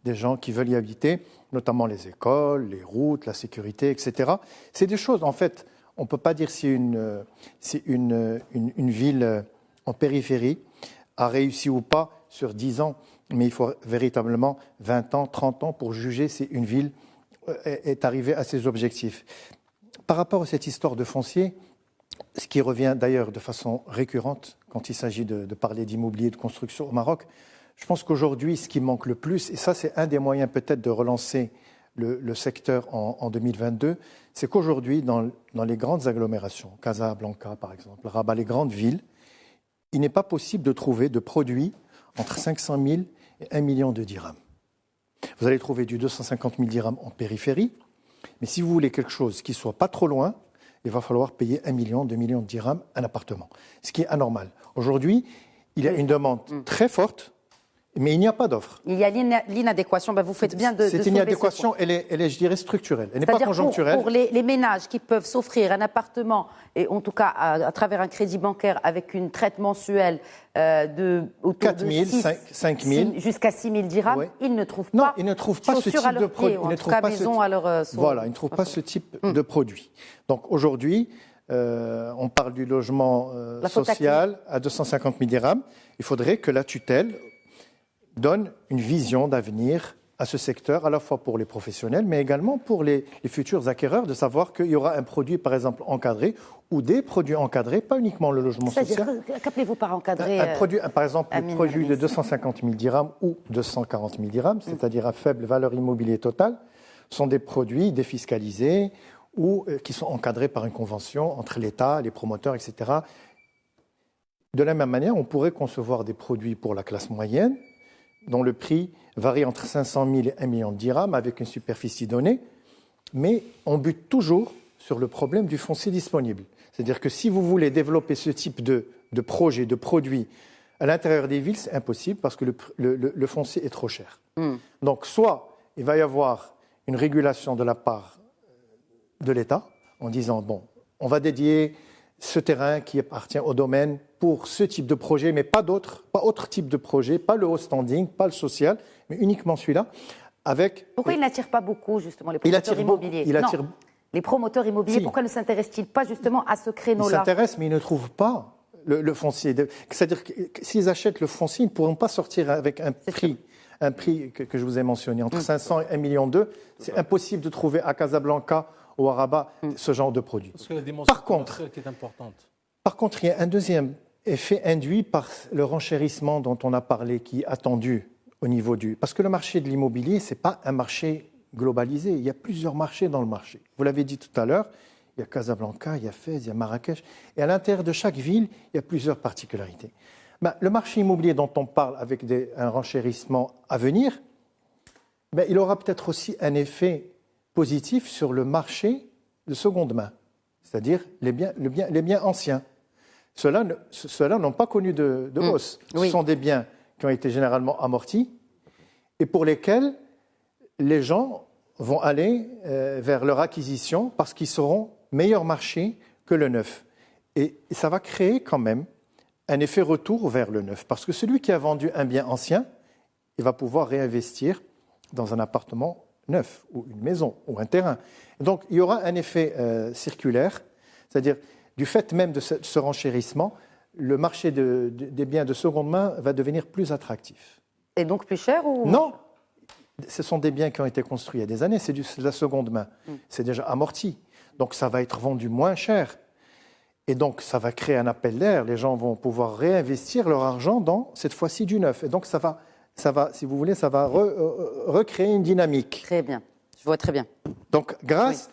des gens qui veulent y habiter, notamment les écoles, les routes, la sécurité, etc. C'est des choses, en fait, on ne peut pas dire si une ville en périphérie a réussi ou pas sur 10 ans, mais il faut véritablement 20 ans, 30 ans pour juger si une ville est arrivée à ses objectifs. Par rapport à cette histoire de foncier, ce qui revient d'ailleurs de façon récurrente quand il s'agit de parler d'immobilier, de construction au Maroc, je pense qu'aujourd'hui, ce qui manque le plus, et ça c'est un des moyens peut-être de relancer le secteur en 2022, c'est qu'aujourd'hui, dans les grandes agglomérations, Casablanca par exemple, Rabat, les grandes villes, il n'est pas possible de trouver de produits entre 500 000 et 1 million de dirhams. Vous allez trouver du 250 000 dirhams en périphérie, mais si vous voulez quelque chose qui ne soit pas trop loin, il va falloir payer 1 million, 2 millions de dirhams un appartement, ce qui est anormal. Aujourd'hui, il y a une demande très forte, mais il n'y a pas d'offre. Il y a l'inadéquation. Vous faites bien de C'est une inadéquation, elle est, je dirais, structurelle. Elle n'est pas C'est-à-dire conjoncturelle. pour les ménages qui peuvent s'offrir un appartement, et en tout cas à travers un crédit bancaire avec une traite mensuelle de autour 4 000, 5 000. Jusqu'à 6 000 dirhams, Ouais. ils ne trouvent Non, pas, ils ne trouvent pas ce type de produit. Ils ne trouvent pas maison à leur Voilà, ils ne trouvent pas ce type de produit. Donc aujourd'hui, on parle du logement social à 250 000 dirhams. Il faudrait que la tutelle donne une vision d'avenir à ce secteur, à la fois pour les professionnels, mais également pour les futurs acquéreurs, de savoir qu'il y aura un produit, par exemple, encadré, ou des produits encadrés, pas uniquement le logement social. Qu'appelez-vous par encadré Par exemple, le produit de 250 000 dirhams ou 240 000 dirhams, c'est-à-dire à faible valeur immobilière totale, sont des produits défiscalisés ou qui sont encadrés par une convention entre l'État, les promoteurs, etc. De la même manière, on pourrait concevoir des produits pour la classe moyenne, dont le prix varie entre 500 000 et 1 million de dirhams avec une superficie donnée, mais on bute toujours sur le problème du foncier disponible. C'est-à-dire que si vous voulez développer ce type de projet, de produit à l'intérieur des villes, c'est impossible parce que le foncier est trop cher. Donc soit il va y avoir une régulation de la part de l'État en disant, bon, on va dédier ce terrain qui appartient au domaine pour ce type de projet, mais pas d'autres, pas autre type de projet, pas le haut standing, pas le social, mais uniquement celui-là. Pourquoi il n'attire pas beaucoup, justement, les promoteurs immobiliers Les promoteurs immobiliers, pourquoi ne s'intéressent-ils pas, justement, à ce créneau-là? Ils s'intéressent, mais ils ne trouvent pas le foncier. C'est-à-dire que s'ils achètent le foncier, ils ne pourront pas sortir avec un prix que je vous ai mentionné, entre 500 et 1 million d'euros. C'est impossible de trouver à Casablanca ou à Rabat ce genre de produit. Parce que la dimension commerciale qui est importante. Par contre, il y a un deuxième effet induit par le renchérissement dont on a parlé, qui est attendu au niveau du... Parce que le marché de l'immobilier, ce n'est pas un marché globalisé. Il y a plusieurs marchés dans le marché. Vous l'avez dit tout à l'heure, il y a Casablanca, il y a Fès, il y a Marrakech. Et à l'intérieur de chaque ville, il y a plusieurs particularités. Le marché immobilier dont on parle avec un renchérissement à venir, il aura peut-être aussi un effet positif sur le marché de seconde main, c'est-à-dire les biens anciens. Ceux-là n'ont pas connu de hausse. Ce sont des biens qui ont été généralement amortis et pour lesquels les gens vont aller vers leur acquisition parce qu'ils seront meilleur marché que le neuf. Et ça va créer quand même un effet retour vers le neuf. Parce que celui qui a vendu un bien ancien, il va pouvoir réinvestir dans un appartement neuf, ou une maison, ou un terrain. Donc il y aura un effet circulaire, c'est-à-dire du fait même de ce renchérissement, le marché des biens de seconde main va devenir plus attractif. Et donc plus cher ou... Non, ce sont des biens qui ont été construits il y a des années, c'est de la seconde main, c'est déjà amorti. Donc ça va être vendu moins cher. Et donc ça va créer un appel d'air, les gens vont pouvoir réinvestir leur argent dans, cette fois-ci, du neuf. Et donc ça va, si vous voulez, ça va recréer une dynamique. Très bien, je vois très bien. Donc grâce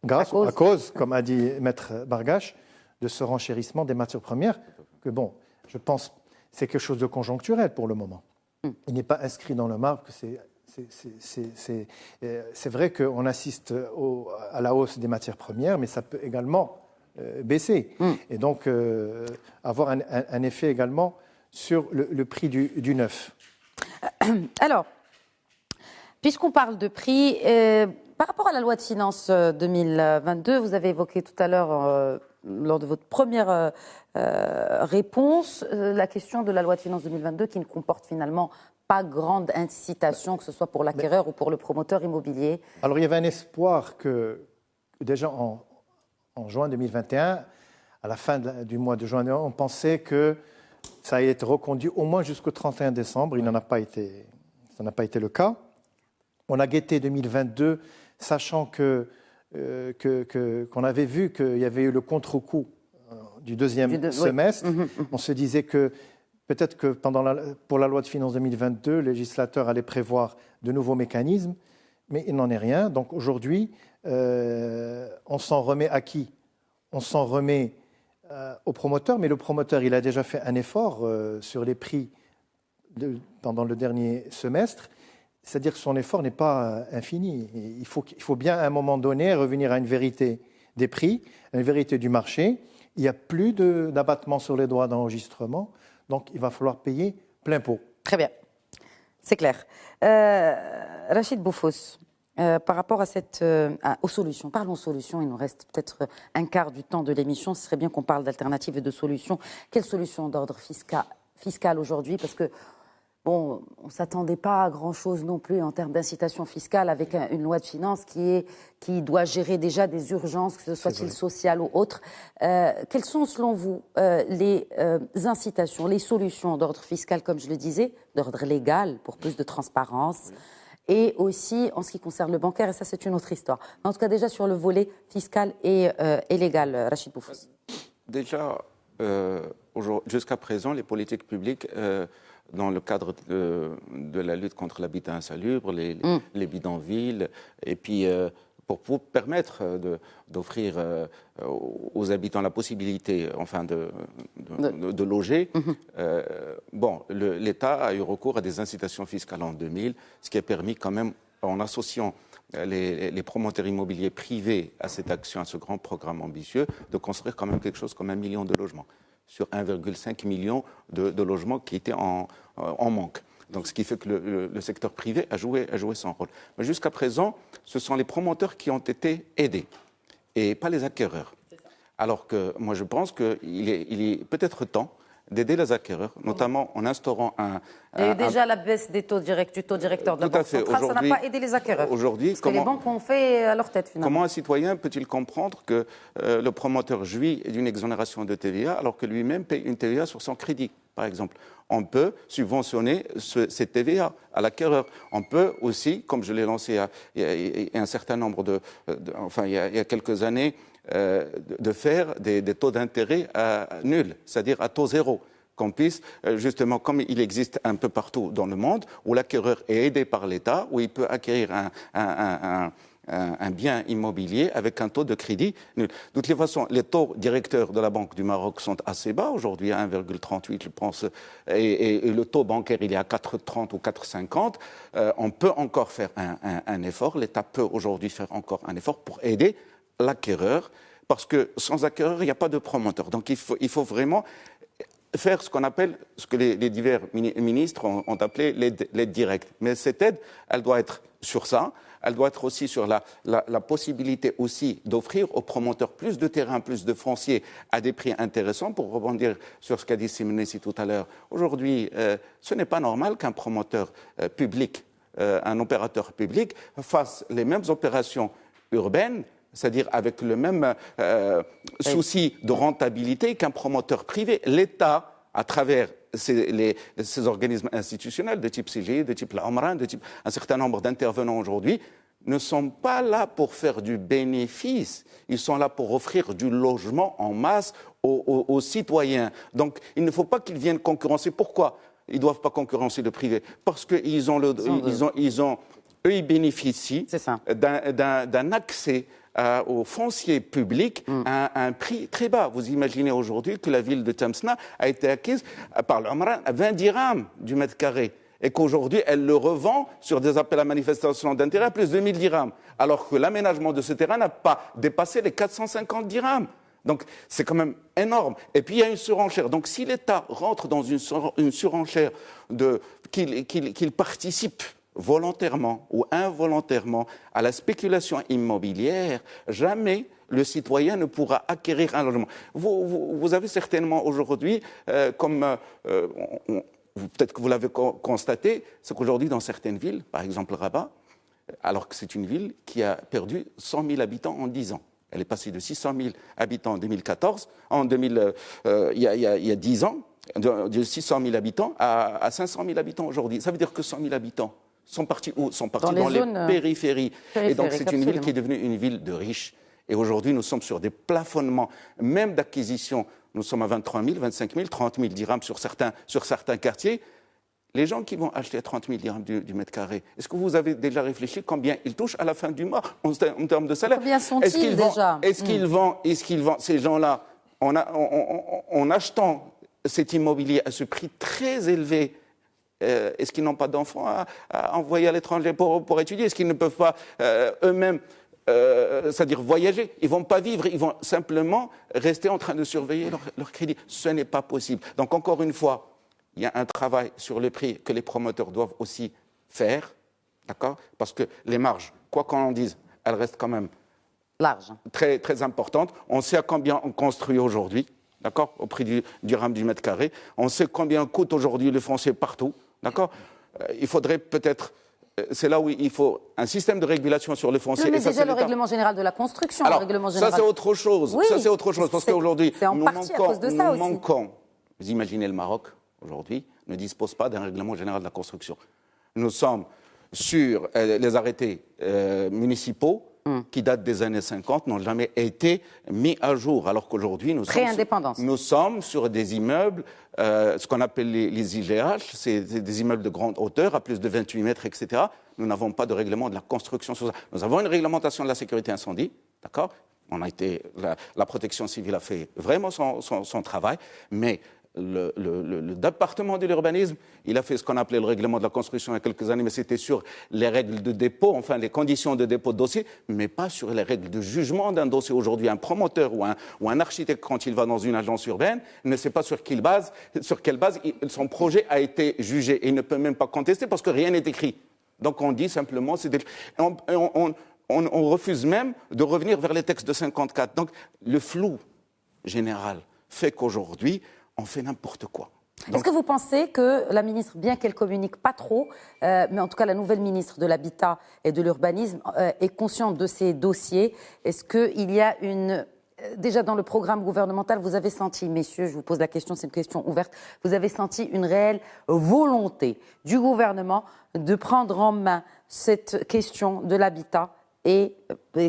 à cause, comme a dit Maître Bargache, de ce renchérissement des matières premières, que bon, je pense c'est quelque chose de conjoncturel pour le moment. Il n'est pas inscrit dans le marbre que c'est vrai qu'on assiste à la hausse des matières premières, mais ça peut également baisser. Et donc, avoir un effet également sur le prix du neuf. Alors, puisqu'on parle de prix, par rapport à la loi de finances 2022, vous avez évoqué tout à l'heure, lors de votre première réponse, la question de la loi de finances 2022 qui ne comporte finalement pas grande incitation, que ce soit pour l'acquéreur ou pour le promoteur immobilier. Alors, il y avait un espoir que, déjà en juin 2021, à la fin du mois de juin, on pensait que ça allait être reconduit au moins jusqu'au 31 décembre. Ça n'a pas été le cas. On a guetté 2022, sachant qu'on avait vu qu'il y avait eu le contre-coup du deuxième semestre. Oui. On se disait que peut-être que pour la loi de finances 2022, le législateur allait prévoir de nouveaux mécanismes, mais il n'en est rien. Donc aujourd'hui, on s'en remet à qui? On s'en remet au promoteur, mais le promoteur, il a déjà fait un effort sur les prix pendant le dernier semestre. C'est-à-dire que son effort n'est pas infini. Il faut bien, à un moment donné, revenir à une vérité des prix, à une vérité du marché. Il n'y a plus d'abattement sur les droits d'enregistrement, donc il va falloir payer plein pot. Très bien, c'est clair. Rachid Boufos, par rapport à aux solutions, parlons solutions, il nous reste peut-être un quart du temps de l'émission, ce serait bien qu'on parle d'alternatives et de solutions. Quelles solutions d'ordre fiscal aujourd'hui? Parce que bon, on ne s'attendait pas à grand-chose non plus en termes d'incitation fiscale avec une loi de finances qui doit gérer déjà des urgences, que ce soit-il sociales ou autres. Quelles sont, selon vous, les incitations, les solutions d'ordre fiscal, comme je le disais, d'ordre légal, pour plus de transparence, et aussi en ce qui concerne le bancaire, et ça c'est une autre histoire. Mais en tout cas, déjà sur le volet fiscal et légal, Rachid Boufos. Déjà, jusqu'à présent, les politiques publiques... dans le cadre de la lutte contre l'habitat insalubre, les bidonvilles, et puis pour permettre d'offrir aux habitants la possibilité, enfin, de loger. L'État a eu recours à des incitations fiscales en 2000, ce qui a permis quand même, en associant les promoteurs immobiliers privés à cette action, à ce grand programme ambitieux, de construire quand même quelque chose comme 1 million de logements, sur 1,5 million de logements qui étaient en manque. Donc, ce qui fait que le secteur privé a joué son rôle. Mais jusqu'à présent, ce sont les promoteurs qui ont été aidés et pas les acquéreurs. Alors que moi, je pense qu'il est peut-être temps d'aider les acquéreurs, notamment en instaurant Il y a eu déjà la baisse du taux directeur de la Banque centrale, ça n'a pas aidé les acquéreurs. Aujourd'hui, parce que les banques ont fait à leur tête, finalement. Comment un citoyen peut-il comprendre que le promoteur jouit d'une exonération de TVA alors que lui-même paye une TVA sur son crédit, par exemple? On peut subventionner cette TVA à l'acquéreur. On peut aussi, comme je l'ai lancé il y a un certain nombre il y a quelques années, de faire des taux d'intérêt nuls, c'est-à-dire à taux zéro, qu'on puisse, justement, comme il existe un peu partout dans le monde, où l'acquéreur est aidé par l'État, où il peut acquérir un bien immobilier avec un taux de crédit nul. De toutes les façons, les taux directeurs de la Banque du Maroc sont assez bas, aujourd'hui à 1,38, je pense, et le taux bancaire, il est à 4,30 ou 4,50. On peut encore faire un effort, l'État peut aujourd'hui faire encore un effort pour aider l'acquéreur, parce que sans acquéreur, il n'y a pas de promoteur. Donc il faut vraiment faire ce qu'on appelle, ce que les divers ministres ont appelé l'aide directe. Mais cette aide, elle doit être sur ça, elle doit être aussi sur la possibilité aussi d'offrir aux promoteurs plus de terrain, plus de foncier à des prix intéressants. Pour rebondir sur ce qu'a dit Simonesi tout à l'heure, aujourd'hui, ce n'est pas normal qu'un promoteur public, un opérateur public, fasse les mêmes opérations urbaines, c'est-à-dire avec le même souci de rentabilité qu'un promoteur privé. L'État, à travers ces organismes institutionnels de type CGI, de type l'Amran, de type un certain nombre d'intervenants aujourd'hui, ne sont pas là pour faire du bénéfice, ils sont là pour offrir du logement en masse aux citoyens. Donc il ne faut pas qu'ils viennent concurrencer. Pourquoi ils ne doivent pas concurrencer le privé? Parce qu'ils ont eux, ils bénéficient d'un accès au foncier public à un prix très bas. Vous imaginez aujourd'hui que la ville de Tamsna a été acquise par l'Omran à 20 dirhams du mètre carré et qu'aujourd'hui, elle le revend sur des appels à manifestation d'intérêt à plus de 2000 dirhams, alors que l'aménagement de ce terrain n'a pas dépassé les 450 dirhams. Donc, c'est quand même énorme. Et puis, il y a une surenchère. Donc, si l'État rentre dans une surenchère qu'il participe volontairement ou involontairement à la spéculation immobilière, jamais le citoyen ne pourra acquérir un logement. Vous avez certainement aujourd'hui, peut-être que vous l'avez constaté, c'est qu'aujourd'hui, dans certaines villes, par exemple Rabat, alors que c'est une ville qui a perdu 100 000 habitants en 10 ans. Elle est passée de 600 000 habitants en 2014, il y a 10 ans, de 600 000 habitants à 500 000 habitants aujourd'hui. Ça veut dire que 100 000 habitants sont partis où? Sont partis dans les périphéries. Et donc c'est une ville qui est devenue une ville de riches. Et aujourd'hui, nous sommes sur des plafonnements, même d'acquisition. Nous sommes à 23 000, 25 000, 30 000 dirhams sur certains quartiers. Les gens qui vont acheter à 30 000 dirhams du mètre carré, est-ce que vous avez déjà réfléchi combien ils touchent à la fin du mois en termes de salaire? Combien sont-ils déjà? Est-ce qu'ils vendent ces gens-là en achetant cet immobilier à ce prix très élevé? Est-ce qu'ils n'ont pas d'enfants à envoyer à l'étranger pour étudier? Est-ce qu'ils ne peuvent pas eux-mêmes c'est-à-dire voyager? Ils ne vont pas vivre, ils vont simplement rester en train de surveiller leur crédit. Ce n'est pas possible. Donc encore une fois, il y a un travail sur le prix que les promoteurs doivent aussi faire, d'accord? Parce que les marges, quoi qu'on en dise, elles restent quand même larges, très, très importantes. On sait à combien on construit aujourd'hui, d'accord? Au prix du dirham du mètre carré. On sait combien coûte aujourd'hui le foncier partout, d'accord? Il faudrait peut-être... C'est là où il faut un système de régulation sur le foncier. Mais déjà le règlement général de la construction. Alors, le règlement général... ça c'est autre chose. Oui, ça c'est autre chose parce qu'aujourd'hui, nous manquons. Vous imaginez le Maroc aujourd'hui ne dispose pas d'un règlement général de la construction. Nous sommes sur les arrêtés municipaux qui datent des années 50, n'ont jamais été mis à jour, alors qu'aujourd'hui nous sommes sur des immeubles, ce qu'on appelle les IGH, c'est des immeubles de grande hauteur, à plus de 28 mètres, etc. Nous n'avons pas de règlement de la construction sur ça. Nous avons une réglementation de la sécurité incendie, d'accord? La protection civile a fait vraiment son travail, mais le département de l'urbanisme, il a fait ce qu'on appelait le règlement de la construction il y a quelques années, mais c'était sur les règles de dépôt, enfin les conditions de dépôt de dossier, mais pas sur les règles de jugement d'un dossier. Aujourd'hui, un promoteur ou un architecte, quand il va dans une agence urbaine, ne sait pas sur quelle base son projet a été jugé et il ne peut même pas contester parce que rien n'est écrit. Donc on dit simplement, on refuse même de revenir vers les textes de 54. Donc le flou général fait qu'aujourd'hui, on fait n'importe quoi. Est-ce que vous pensez que la ministre, bien qu'elle communique pas trop, mais en tout cas la nouvelle ministre de l'Habitat et de l'Urbanisme est consciente de ces dossiers? Est-ce qu'il y a déjà dans le programme gouvernemental, vous avez senti, messieurs, je vous pose la question, c'est une question ouverte, vous avez senti une réelle volonté du gouvernement de prendre en main cette question de l'habitat et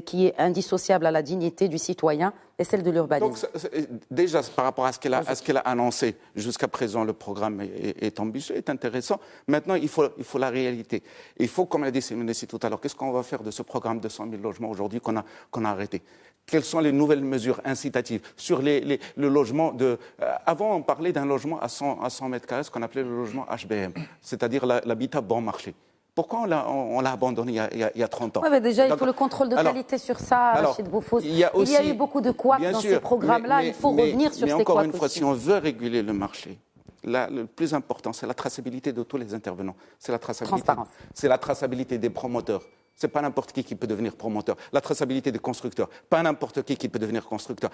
qui est indissociable à la dignité du citoyen et celle de l'urbanisme? Donc, déjà, par rapport à ce qu'elle a annoncé jusqu'à présent, le programme est ambitieux, est intéressant. Maintenant, il faut la réalité. Il faut, comme l'a dit Séménessi tout à l'heure, qu'est-ce qu'on va faire de ce programme de 100 000 logements aujourd'hui qu'on a arrêté? Quelles sont les nouvelles mesures incitatives sur le logement avant, on parlait d'un logement à 100 mètres carrés, ce qu'on appelait le logement HBM, c'est-à-dire l'habitat bon marché. Pourquoi on l'a abandonné il y a 30 ans? Oui, mais déjà, il faut le contrôle de qualité sur ça, Rachid Boufouz. Il y a eu beaucoup de couacs dans ces programmes-là. Il faut revenir sur ces couacs. Mais encore une fois, si on veut réguler le marché, le plus important, c'est la traçabilité de tous les intervenants. C'est la traçabilité. Transparence. C'est la traçabilité des promoteurs. Ce n'est pas n'importe qui peut devenir promoteur. La traçabilité des constructeurs. Pas n'importe qui peut devenir constructeur.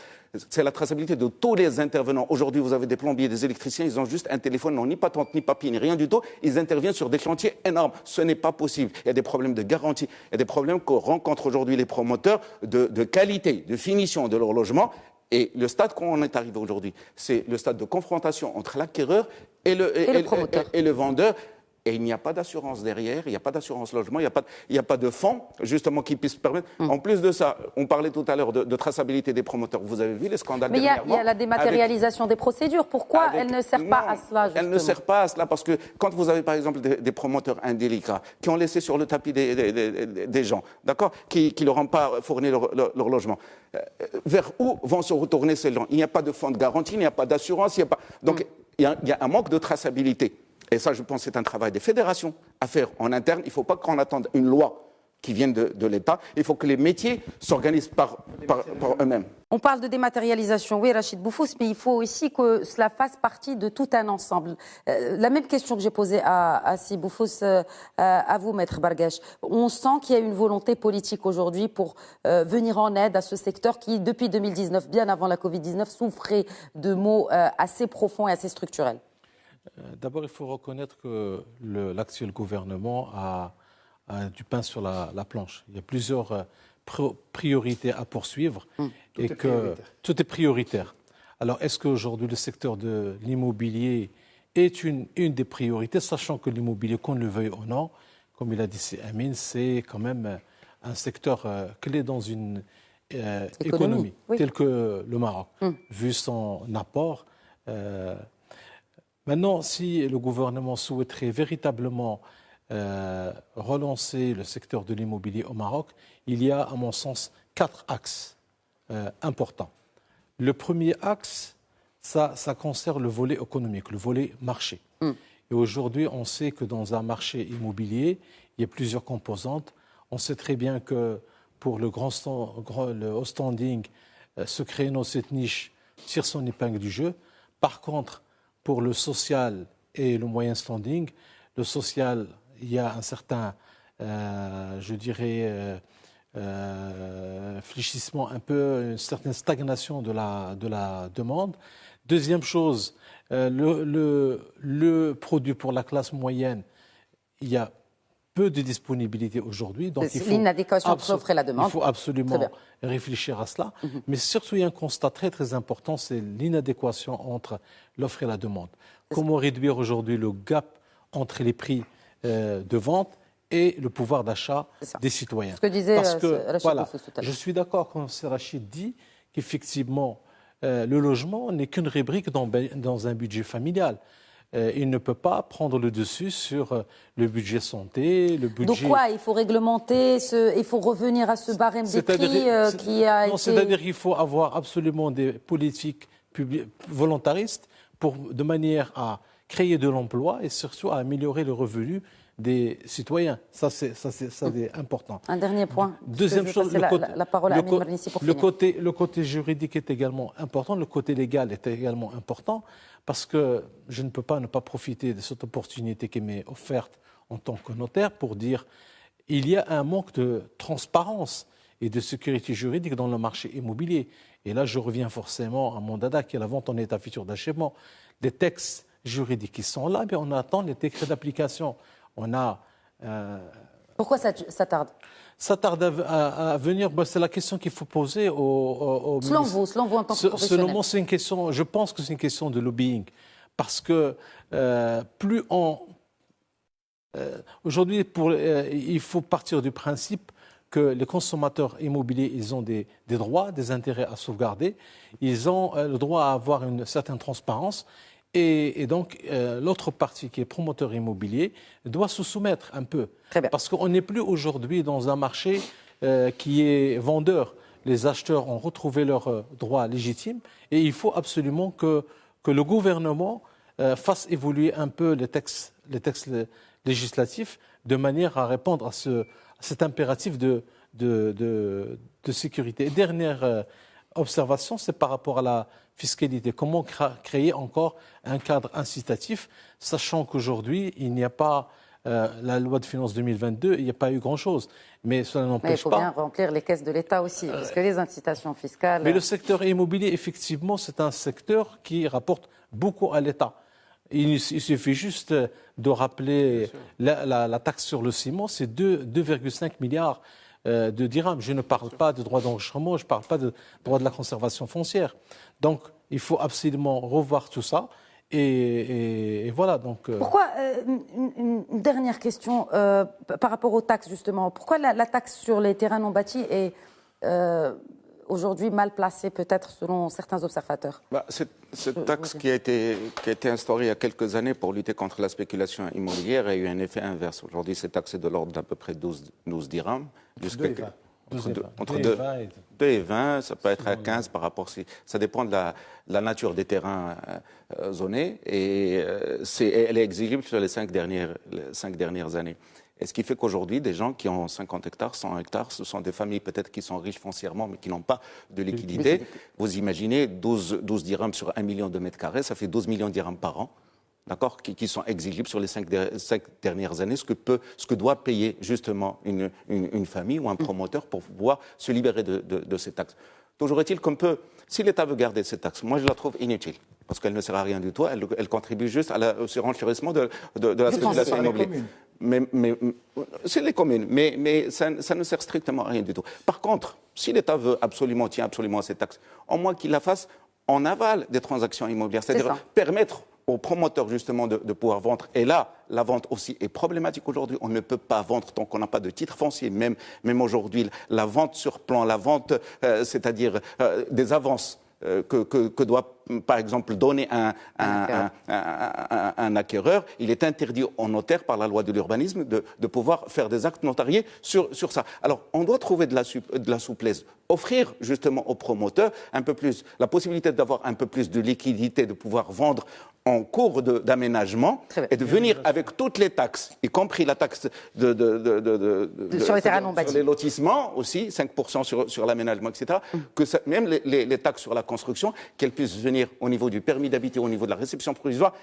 C'est la traçabilité de tous les intervenants. Aujourd'hui, vous avez des plombiers, des électriciens, ils ont juste un téléphone, n'ont ni patente, ni papier, ni rien du tout. Ils interviennent sur des chantiers énormes. Ce n'est pas possible. Il y a des problèmes de garantie. Il y a des problèmes que rencontrent aujourd'hui les promoteurs de qualité, de finition de leur logement. Et le stade qu'on en est arrivé aujourd'hui, c'est le stade de confrontation entre l'acquéreur et le vendeur. Et il n'y a pas d'assurance derrière, il n'y a pas d'assurance logement, il n'y a pas de fonds, justement, qui puissent permettre. En plus de ça, on parlait tout à l'heure de traçabilité des promoteurs. Vous avez vu les scandales dernièrement. Mais il y a la dématérialisation des procédures. Pourquoi elle ne sert pas à cela, justement? Elle ne sert pas à cela parce que quand vous avez, par exemple, des promoteurs indélicats qui ont laissé sur le tapis des gens, d'accord, qui ne leur ont pas fourni leur logement, vers où vont se retourner ces gens? Il n'y a pas de fonds de garantie, il n'y a pas d'assurance, donc il y a un manque de traçabilité. Et ça, je pense, c'est un travail des fédérations à faire en interne. Il ne faut pas qu'on attende une loi qui viennent de l'État. Il faut que les métiers s'organisent par eux-mêmes. On parle de dématérialisation, oui, Rachid Boufous, mais il faut aussi que cela fasse partie de tout un ensemble. La même question que j'ai posée à Si Boufous, à vous, Maître Bargache. On sent qu'il y a une volonté politique aujourd'hui pour venir en aide à ce secteur qui, depuis 2019, bien avant la Covid-19, souffrait de maux assez profonds et assez structurels. D'abord, il faut reconnaître que l'actuel gouvernement a du pain sur la planche. Il y a plusieurs priorités à poursuivre et que tout est prioritaire. Alors, est-ce qu'aujourd'hui le secteur de l'immobilier est une des priorités, sachant que l'immobilier, qu'on le veuille ou non, comme il a dit Amine, c'est quand même un secteur clé dans une économie telle que le Maroc, vu son apport. Maintenant, si le gouvernement souhaiterait véritablement relancer le secteur de l'immobilier au Maroc, il y a, à mon sens, 4 axes importants. Le premier axe, ça concerne le volet économique, le volet marché. Et aujourd'hui, on sait que dans un marché immobilier, il y a plusieurs composantes. On sait très bien que pour le haut standing, ce créneau, cette niche, tire son épingle du jeu. Par contre, pour le social et le moyen standing, le social, il y a un certain, je dirais, fléchissement un peu, une certaine stagnation de la demande. Deuxième chose, le produit pour la classe moyenne, il y a peu de disponibilité aujourd'hui. Donc l'inadéquation entre l'offre et la demande. Il faut absolument réfléchir à cela. Mais surtout, il y a un constat très, très important, c'est l'inadéquation entre l'offre et la demande. Comment réduire aujourd'hui le gap entre les prix de vente et le pouvoir d'achat des citoyens. Ce que disait Rachid tout à l'heure. Je suis d'accord quand Rachid dit qu'effectivement, le logement n'est qu'une rubrique dans un budget familial. Il ne peut pas prendre le dessus sur le budget santé, le budget... Donc quoi, il faut réglementer, il faut revenir à ce barème des prix qui a été... C'est-à-dire qu'il faut avoir absolument des politiques volontaristes de manière à créer de l'emploi et surtout à améliorer le revenu des citoyens. Ça, c'est important. Un dernier point. Deuxième chose, la parole à Amine Mernissi pour finir. Le côté juridique est également important, le côté légal est également important, parce que je ne peux pas ne pas profiter de cette opportunité qui m'est offerte en tant que notaire pour dire il y a un manque de transparence et de sécurité juridique dans le marché immobilier. Et là, je reviens forcément à mon dada, qui est la vente en état futur d'achèvement. Des textes juridiques qui sont là, mais on attend les décrets d'application. On a... Pourquoi ça tarde? Ça tarde à venir. C'est la question qu'il faut poser au selon vous en tant que professionnel. Selon moi, c'est une question. Je pense que c'est une question de lobbying, parce que plus on aujourd'hui, il faut partir du principe que les consommateurs immobiliers, ils ont des droits, des intérêts à sauvegarder. Ils ont le droit à avoir une certaine transparence. Et donc, l'autre partie qui est promoteur immobilier doit se soumettre un peu. Très bien. Parce qu'on n'est plus aujourd'hui dans un marché qui est vendeur. Les acheteurs ont retrouvé leurs droits légitimes et il faut absolument que le gouvernement fasse évoluer un peu les textes législatifs de manière à répondre à cet impératif de sécurité. Et dernière observation, c'est par rapport à la fiscalité. Comment créer encore un cadre incitatif, sachant qu'aujourd'hui, il n'y a pas la loi de finances 2022, il n'y a pas eu grand-chose. Mais cela n'empêche pas... il faut bien remplir les caisses de l'État aussi, parce que les incitations fiscales... Mais le secteur immobilier, effectivement, c'est un secteur qui rapporte beaucoup à l'État. Il suffit juste de rappeler la taxe sur le ciment, c'est 2,5 milliards de dirhams. Je ne parle pas de droit d'enregistrement, je ne parle pas de droit de la conservation foncière. Donc, il faut absolument revoir tout ça. Et voilà. Donc, Pourquoi, une dernière question par rapport aux taxes, justement. Pourquoi la taxe sur les terrains non bâtis est aujourd'hui mal placée, peut-être, selon certains observateurs? Cette taxe qui a été instaurée il y a quelques années pour lutter contre la spéculation immobilière a eu un effet inverse. Aujourd'hui, cette taxe est de l'ordre d'à peu près 12 dirhams. Entre 2 et 20, ça peut être à 15 par rapport... Ça dépend de la nature des terrains zonés et elle est exigible sur les 5 dernières années. Et ce qui fait qu'aujourd'hui, des gens qui ont 50 hectares, 100 hectares, ce sont des familles peut-être qui sont riches foncièrement, mais qui n'ont pas de liquidité. Vous imaginez 12 dirhams sur 1 million de mètres carrés, ça fait 12 millions de dirhams par an, d'accord, qui sont exigibles sur les 5 dernières années, ce que doit payer justement une famille ou un promoteur pour pouvoir se libérer de ces taxes. Toujours est-il qu'on peut, si l'État veut garder ces taxes, moi je la trouve inutile, parce qu'elle ne sert à rien du tout, elle contribue juste au surenchérissement de la spéculation immobilière. Mais c'est les communes, mais ça ne sert strictement à rien du tout. Par contre, si l'État tient absolument à ces taxes, au moins qu'il la fasse en aval des transactions immobilières, c'est-à-dire permettre aux promoteurs justement de pouvoir vendre. Et là, la vente aussi est problématique aujourd'hui. On ne peut pas vendre tant qu'on n'a pas de titre foncier. Même aujourd'hui, la vente sur plan, la vente, c'est-à-dire des avances que doit, par exemple, donner un acquéreur, il est interdit au notaire par la loi de l'urbanisme de pouvoir faire des actes notariés sur ça. Alors, on doit trouver de la souplesse, offrir justement aux promoteurs un peu plus, la possibilité d'avoir un peu plus de liquidité, de pouvoir vendre en cours d'aménagement et de venir avec toutes les taxes, y compris la taxe sur les terrains non bâtis. Sur les lotissements aussi, 5% sur l'aménagement, etc. Que même les taxes sur la construction, qu'elles puissent venir au niveau du permis d'habiter, au niveau de la réception provisoire,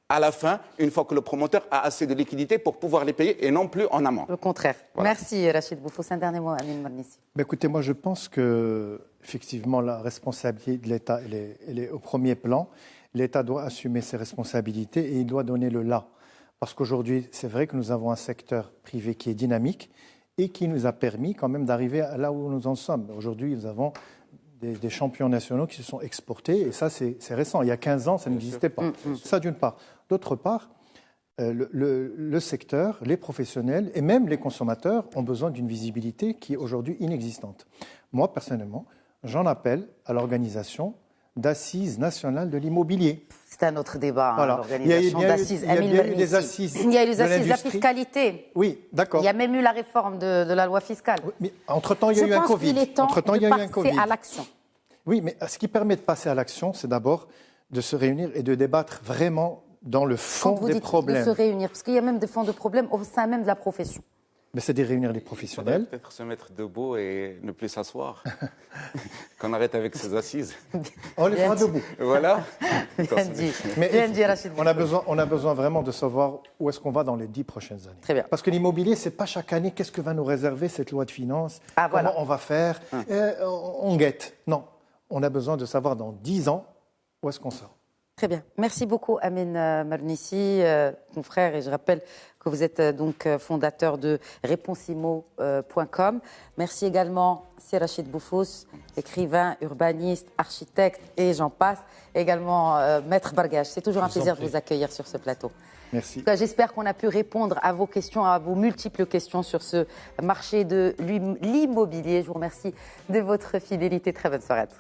à la fin, une fois que le promoteur a assez de liquidité pour pouvoir les payer et non plus en amont. Le contraire. Voilà. Merci Rachid Boufous. Un dernier mot, Amin Mernissi. Écoutez, moi je pense que effectivement la responsabilité de l'État elle est au premier plan. L'État doit assumer ses responsabilités et il doit donner le là. Parce qu'aujourd'hui, c'est vrai que nous avons un secteur privé qui est dynamique et qui nous a permis quand même d'arriver là où nous en sommes. Aujourd'hui, nous avons des champions nationaux qui se sont exportés et ça, c'est récent. Il y a 15 ans, ça n'existait pas. Ça, d'une part. D'autre part, le secteur, les professionnels et même les consommateurs ont besoin d'une visibilité qui est aujourd'hui inexistante. Moi, personnellement, j'en appelle à l'organisation d'assises nationales de l'immobilier. C'est un autre débat, voilà. L'organisation d'assises. Il y a eu des assises. Il y a eu les assises de la fiscalité. Oui, d'accord. Il y a même eu la réforme de la loi fiscale. Oui, mais entre-temps, il y a eu un Covid. Je pense qu'il est temps de passer à l'action. Oui, mais ce qui permet de passer à l'action, c'est d'abord de se réunir et de débattre vraiment dans le fond des problèmes. De se réunir, parce qu'il y a même des fonds de problèmes au sein même de la profession. Mais c'est de réunir les professionnels. Peut-être se mettre debout et ne plus s'asseoir. Qu'on arrête avec ces assises. On les fera debout. Voilà. Bien dit. Mais bien dit, Rachid. On a besoin vraiment de savoir où est-ce qu'on va dans les 10 prochaines années. Très bien. Parce que l'immobilier, c'est pas chaque année qu'est-ce que va nous réserver cette loi de finances, comment on va faire, on guette. Non, on a besoin de savoir dans 10 ans où est-ce qu'on sort. Très bien. Merci beaucoup, Amin Mernissi, mon frère. Et je rappelle que vous êtes donc fondateur de Reponsimo.com. Merci également, c'est Rachid Boufous, écrivain, urbaniste, architecte et j'en passe. Également, Maître Bargage. C'est toujours un plaisir de vous accueillir sur ce plateau. Merci. J'espère qu'on a pu répondre à vos questions, à vos multiples questions sur ce marché de l'immobilier. Je vous remercie de votre fidélité. Très bonne soirée à tous.